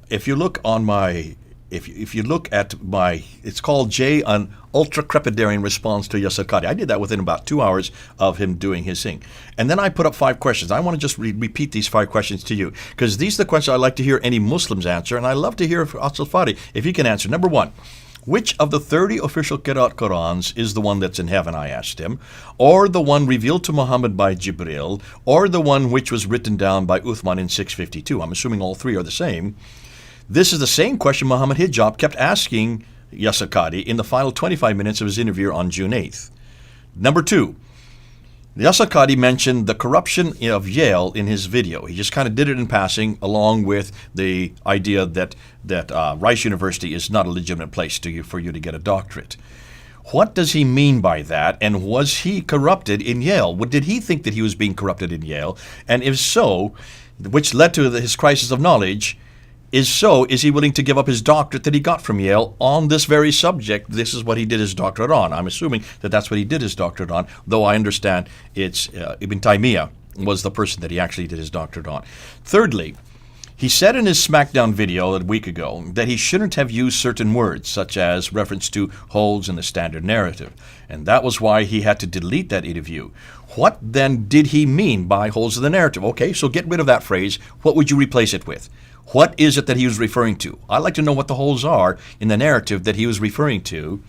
Speaker 2: If you look on my... If you look at my, it's called Jay, an ultra-crepidarian response to Yasir Qadhi. I did that within about 2 hours of him doing his thing. And then I put up 5 questions. I want to just repeat these 5 questions to you, because these are the questions I like to hear any Muslims answer, and I love to hear Yasir Qadhi, if he can answer. Number 1, which of the 30 official Qira'at Qurans is the one that's in heaven, I asked him, or the one revealed to Muhammad by Jibril, or the one which was written down by Uthman in 652. I'm assuming all three are the same. This is the same question Muhammad Hijab kept asking Yasir Qadhi in the final 25 minutes of his interview on June 8th. Number 2, Yasir Qadhi mentioned the corruption of Yale in his video. He just kind of did it in passing, along with the idea that Rice University is not a legitimate place for you to get a doctorate. What does he mean by that? And was he corrupted in Yale? Did he think that he was being corrupted in Yale? And if so, which led to his crisis of knowledge, is he willing to give up his doctorate that he got from Yale on this very subject? This is what he did his doctorate on. I'm assuming that that's what he did his doctorate on, though I understand it's Ibn Taymiyyah was the person that he actually did his doctorate on. Thirdly, he said in his Smackdown video a week ago that he shouldn't have used certain words, such as reference to holes in the standard narrative, and that was why he had to delete that interview. What then did he mean by holes in the narrative? Okay, so get rid of that phrase. What would you replace it with? What is it that he was referring to? I'd like to know what the holes are in the narrative that he was referring to,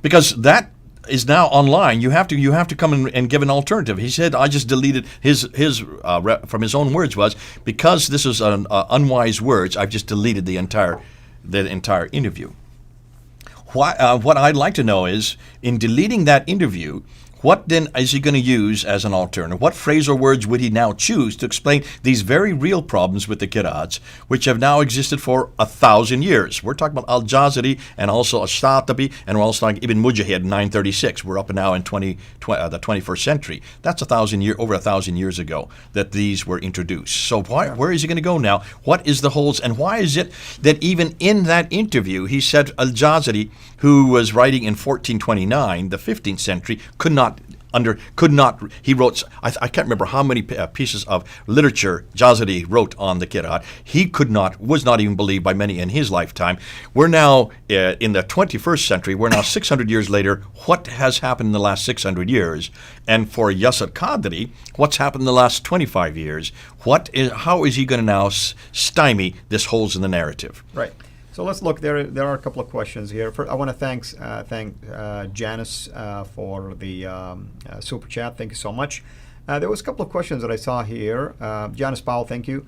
Speaker 2: because that is now online. You have to come and give an alternative. He said, I just deleted his from his own words was, because this is unwise words, I've just deleted the entire interview. What I'd like to know is, in deleting that interview, what then is he going to use as an alternative? What phrase or words would he now choose to explain these very real problems with the Qira'ats, which have now existed for 1,000 years? We're talking about Al-Jazari and also Ash-Shatibi, and we're also talking Ibn Mujahid, 936. We're up now in the 21st century. That's over 1,000 years ago that these were introduced. So where is he going to go now? What is the holes, and why is it that even in that interview he said Al-Jazari, who was writing in 1429, the 15th century, he wrote, I can't remember how many pieces of literature Jazari wrote on the Qira'at. He was not even believed by many in his lifetime. We're now in the 21st century. We're now 600 years later. What has happened in the last 600 years? And for Yasir Qadhi, what's happened in the last 25 years? How is he going to now stymie this holes in the narrative?
Speaker 1: Right. So let's look. There are a couple of questions here. I want to thank Janice for the super chat. Thank you so much. There was a couple of questions that I saw here. Janice Powell, thank you.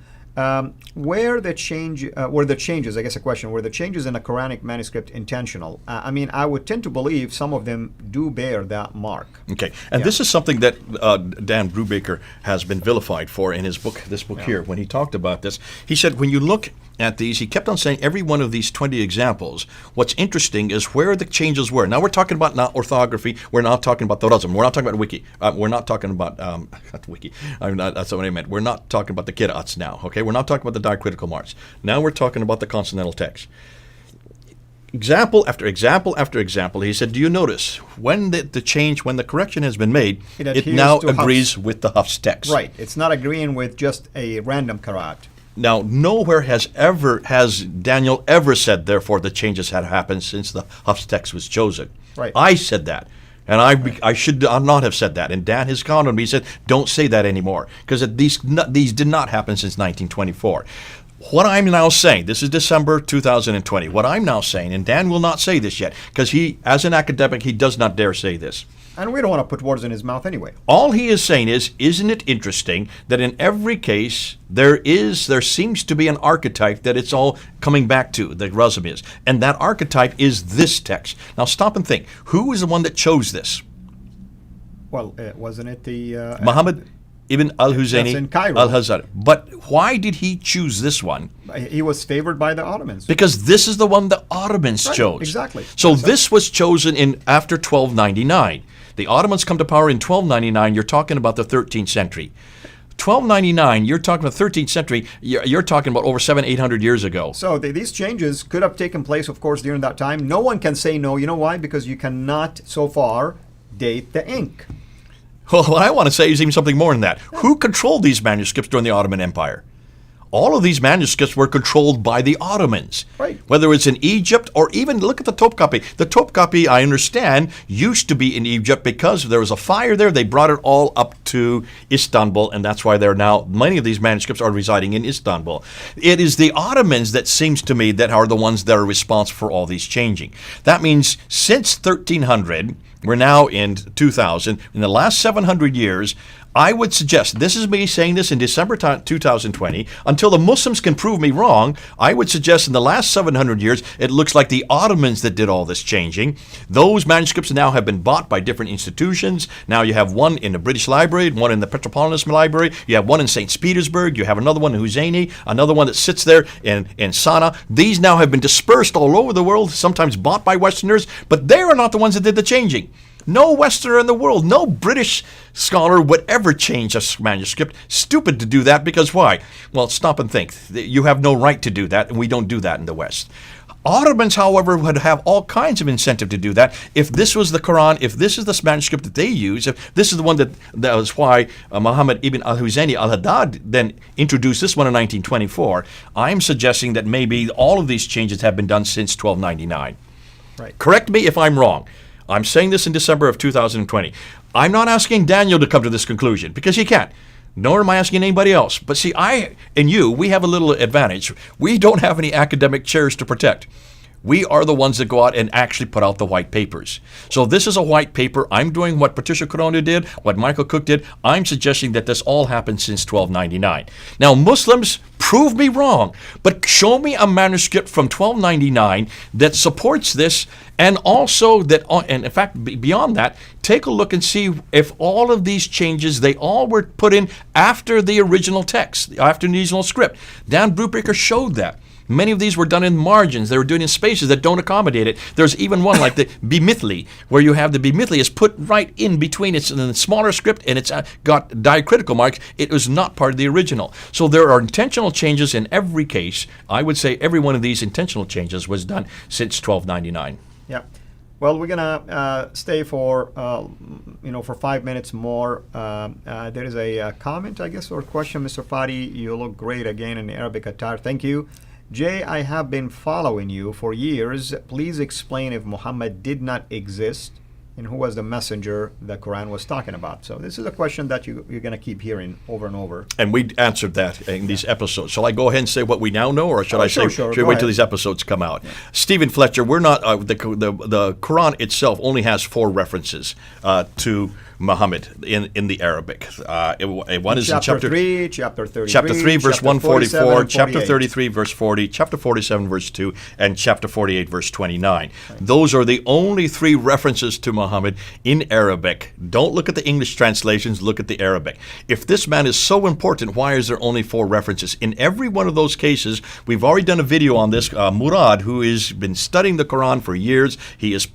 Speaker 1: Were the changes? I guess a question. Were the changes in a Quranic manuscript intentional? I mean, I would tend to believe some of them do bear that mark.
Speaker 2: Okay, and this is something that Dan Brubaker has been vilified for in his book. This book here, when he talked about this, he said when you look at these, he kept on saying every one of these 20 examples, what's interesting is where the changes were. Now we're talking about not orthography, we're not talking about the Razm, we're not talking about wiki, we're not talking about, not wiki, that's what I meant, we're not talking about the Qira'ats now, okay? We're not talking about the diacritical marks. Now we're talking about the consonantal text. Example after example after example, he said, do you notice when the correction has been made, it now agrees with the Hafs text.
Speaker 1: Right, it's not agreeing with just a random Qira'at.
Speaker 2: Now, nowhere has Daniel ever said, therefore, the changes had happened since the Hafs text was chosen.
Speaker 1: Right.
Speaker 2: I said that. And I should not have said that. And Dan has gone on me. He said, don't say that anymore. Because these did not happen since 1924. What I'm now saying, this is December 2020. What I'm now saying, and Dan will not say this yet, because he, as an academic, he does not dare say this.
Speaker 1: And we don't want to put words in his mouth anyway.
Speaker 2: All he is saying is, isn't it interesting that in every case there seems to be an archetype that it's all coming back to, the Razm is. And that archetype is this text. Now stop and think. Who is the one that chose this?
Speaker 1: Well, wasn't it the...
Speaker 2: Muhammad ibn al-Husayni al-Hazari. But why did he choose this one?
Speaker 1: He was favored by the Ottomans.
Speaker 2: Because this is the one the Ottomans chose.
Speaker 1: Exactly.
Speaker 2: So this was chosen after 1299. The Ottomans come to power in 1299. You're talking about the 13th century. 1299, you're talking about 13th century, you're talking about over 700-800 years ago.
Speaker 1: So these changes could have taken place, of course, during that time. No one can say no. You know why? Because you cannot, so far, date the ink.
Speaker 2: Well, what I want to say is even something more than that. Who controlled these manuscripts during the Ottoman Empire? all of these manuscripts were controlled by the Ottomans.
Speaker 1: Right.
Speaker 2: Whether it's in Egypt or even look at the Topkapi. The Topkapi, I understand, used to be in Egypt because there was a fire there. They brought it all up to Istanbul, and that's why they're now, many of these manuscripts are residing in Istanbul. It is the Ottomans that seems to me that are the ones that are responsible for all these changing. That means since 1300, we're now in 2000, in the last 700 years, I would suggest, this is me saying this in December 2020, until the Muslims can prove me wrong, I would suggest in the last 700 years, it looks like the Ottomans that did all this changing. Those manuscripts now have been bought by different institutions. Now you have one in the British Library, one in the Petropolitan Library, you have one in St. Petersburg, you have another one in Husseini, another one that sits there in Sana. These now have been dispersed all over the world, sometimes bought by Westerners, but they are not the ones that did the changing. No Westerner in the world, no British scholar would ever change a manuscript. Stupid to do that because why? Well, stop and think. You have no right to do that, and we don't do that in the West. Ottomans, however, would have all kinds of incentive to do that. If this was the Quran, if this is the manuscript that they use, if this is the one that was why Muhammad ibn al-Husayni al-Haddad then introduced this one in 1924, I'm suggesting that maybe all of these changes have been done since 1299.
Speaker 1: Right.
Speaker 2: Correct me if I'm wrong. I'm saying this in December of 2020. I'm not asking Daniel to come to this conclusion because he can't. Nor am I asking anybody else. But see, I and you, we have a little advantage. We don't have any academic chairs to protect. We are the ones that go out and actually put out the white papers. So this is a white paper. I'm doing what Patricia Corona did, what Michael Cook did. I'm suggesting that this all happened since 1299. Now, Muslims, prove me wrong, but show me a manuscript from 1299 that supports this, and also that, and in fact, beyond that, take a look and see if all of these changes, they all were put in after the original text, after the original script. Dan Brubaker showed that. Many of these were done in margins. They were done in spaces that don't accommodate it. There's even one like the Bimithli, where you have the Bimithli is put right in between. It's in a smaller script, and it's got diacritical marks. It was not part of the original. So there are intentional changes in every case. I would say every one of these intentional changes was done since 1299.
Speaker 1: Yeah. Well, we're gonna stay for for 5 minutes more. There is a comment, I guess, or question, Mr. Fadi. You look great again in Arabic attire. Thank you. Jay, I have been following you for years. Please explain if Muhammad did not exist and who was the messenger the Quran was talking about. So this is a question that you're going to keep hearing over and over.
Speaker 2: And we answered that in these episodes. Shall I go ahead and say what we now know, or should should we wait till these episodes come out? Yeah. Stephen Fletcher, we're not the Quran itself only has 4 references to Muhammad in the Arabic. One is in chapter
Speaker 1: 3, chapter 33,
Speaker 2: chapter 3, verse 144, chapter
Speaker 1: 48.
Speaker 2: 33, verse 40, chapter 47, verse 2, and chapter 48, verse 29. Right. Those are the only 3 references to Muhammad in Arabic. Don't look at the English translations, look at the Arabic. If this man is so important, why is there only 4 references? In every one of those cases, we've already done a video on this. Murad, who has been studying the Quran for years, he is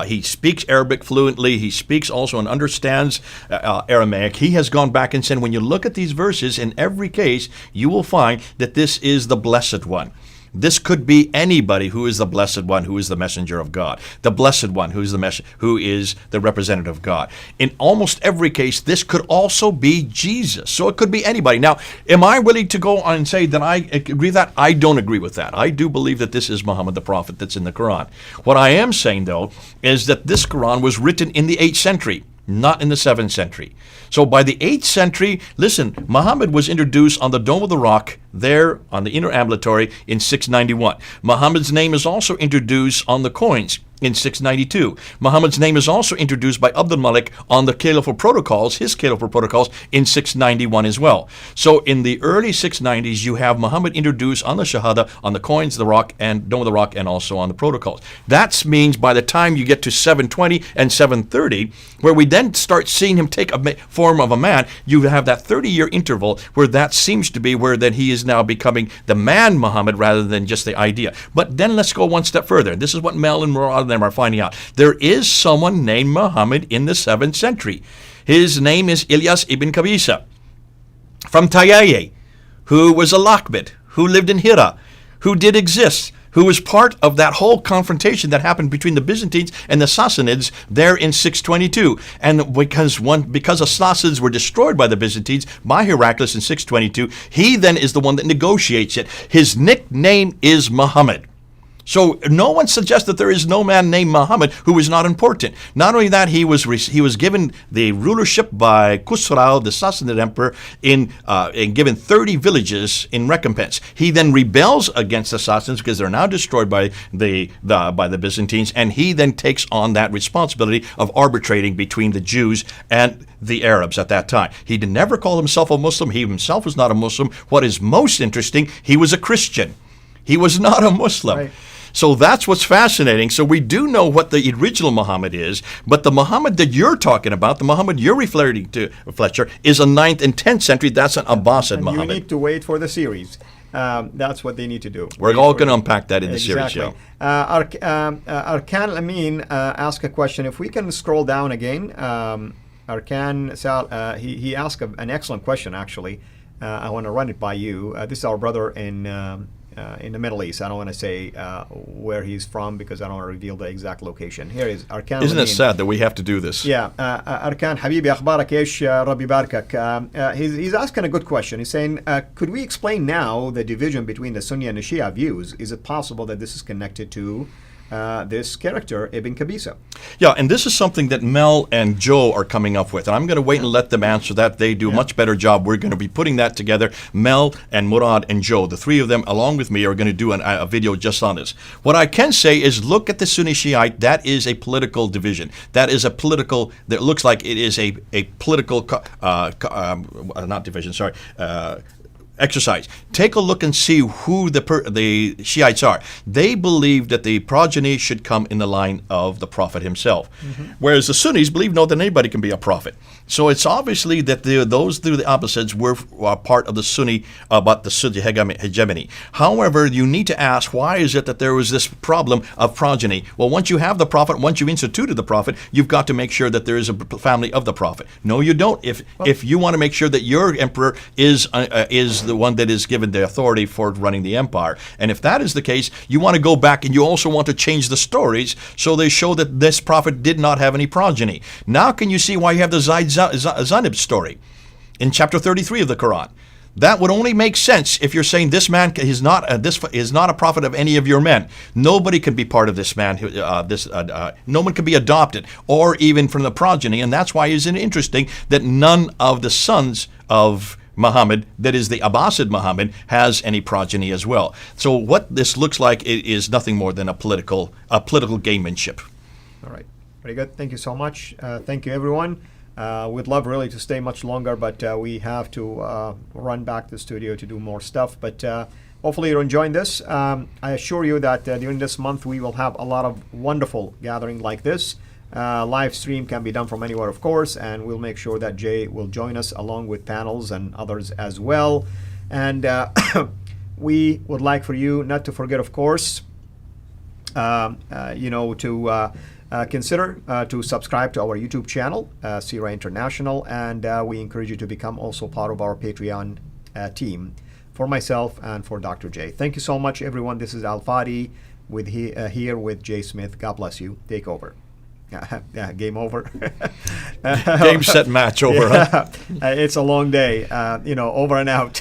Speaker 2: he speaks Arabic fluently. He speaks also and understands Aramaic. He has gone back and said, when you look at these verses, in every case, you will find that this is the Blessed One. This could be anybody who is the Blessed One, who is the messenger of God. The Blessed One, who is the representative of God. In almost every case, this could also be Jesus. So it could be anybody. Now, am I willing to go on and say that I agree with that? I don't agree with that. I do believe that this is Muhammad the Prophet that's in the Quran. What I am saying, though, is that this Quran was written in the 8th century, not in the 7th century. So by the 8th century, listen, Muhammad was introduced on the Dome of the Rock there on the inner ambulatory in 691. Muhammad's name is also introduced on the coins in 692. Muhammad's name is also introduced by Abdul Malik on the Caliphal Protocols, his Caliphal Protocols, in 691 as well. So in the early 690s, you have Muhammad introduced on the Shahada, on the coins, the rock, and Dome of the Rock, and also on the protocols. That means by the time you get to 720 and 730, where we then start seeing him take a form of a man, you have that 30-year interval where that seems to be where then he is now becoming the man Muhammad rather than just the idea. But then let's go one step further. This is what Mel and Murad and them are finding out. There is someone named Muhammad in the 7th century. His name is Ilyas ibn Qabisa from Tayaye, who was a Lakbit, who lived in Hira, who did exist, who was part of that whole confrontation that happened between the Byzantines and the Sassanids there in 622. And because the Sassanids were destroyed by the Byzantines, by Heraclius in 622, he then is the one that negotiates it. His nickname is Muhammad. So no one suggests that there is no man named Muhammad who is not important. Not only that, he was given the rulership by Khusrau, the Sassanid emperor, and given 30 villages in recompense. He then rebels against the Sassanids because they're now destroyed by the Byzantines, and he then takes on that responsibility of arbitrating between the Jews and the Arabs at that time. He did never call himself a Muslim. He himself was not a Muslim. What is most interesting, he was a Christian. He was not a Muslim.
Speaker 1: Right.
Speaker 2: So that's what's fascinating. So we do know what the original Muhammad is, but the Muhammad that you're talking about, the Muhammad you're referring to, Fletcher, is a 9th and 10th century. That's an Abbasid
Speaker 1: and
Speaker 2: Muhammad.
Speaker 1: You need to wait for the series. That's what they need to do.
Speaker 2: We're all going to unpack that in the
Speaker 1: exactly.
Speaker 2: series, yeah.
Speaker 1: Arkan Amin asked a question. If we can scroll down again, Arkan Sal, he asked an excellent question, actually. I want to run it by you. This is our brother in the Middle East. I don't want to say where he's from because I don't want to reveal the exact location. Here is Arkan.
Speaker 2: Isn't it sad that we have to do this?
Speaker 1: Yeah. Arkan حبيبي أخبارك إيش ربي باركك. He's asking a good question. He's saying, could we explain now the division between the Sunni and the Shia views? Is it possible that this is connected to this character, Ibn Qabisa?
Speaker 2: Yeah, and this is something that Mel and Joe are coming up with, and I'm going to wait and let them answer that. They do a much better job. We're going to be putting that together. Mel and Murad and Joe, the three of them, along with me, are going to do a video just on this. What I can say is look at the Sunni Shiite. That is a political division. That is a political, that looks like it is a political, not division, sorry, exercise. Take a look and see who the Shiites are. They believe that the progeny should come in the line of the Prophet himself, whereas the Sunnis believe no, that anybody can be a prophet. So it's obviously that those through the Abbasids were part of the Sunni, about the Sunni hegemony. However, you need to ask, why is it that there was this problem of progeny? Well, once you have the Prophet, once you've instituted the Prophet, you've got to make sure that there is a family of the Prophet. No, you don't. If you want to make sure that your emperor is the one that is given the authority for running the empire. And if that is the case, you want to go back and you also want to change the stories so they show that this prophet did not have any progeny. Now can you see why you have the Zainab story in chapter 33 of the Quran? That would only make sense if you're saying this man is not a prophet of any of your men. Nobody can be part of this man. No one can be adopted or even from the progeny, and that's why isn't it interesting that none of the sons of Muhammad, that is the Abbasid Muhammad, has any progeny as well. So what this looks like is nothing more than a political gamemanship.
Speaker 1: All right, very good. Thank you so much. Thank you, everyone. We'd love really to stay much longer, but we have to run back to the studio to do more stuff. But hopefully you're enjoying this. I assure you that during this month we will have a lot of wonderful gathering like this. Live stream can be done from anywhere, of course, and we'll make sure that Jay will join us along with panels and others as well. And we would like for you not to forget, of course, to consider to subscribe to our YouTube channel, Sira International, and we encourage you to become also part of our Patreon team for myself and for Dr. Jay. Thank you so much, everyone. This is Al Fadi here with Jay Smith. God bless you. Take over. Game over.
Speaker 2: Game, set, match over.
Speaker 1: Yeah. It's a long day. Over and out.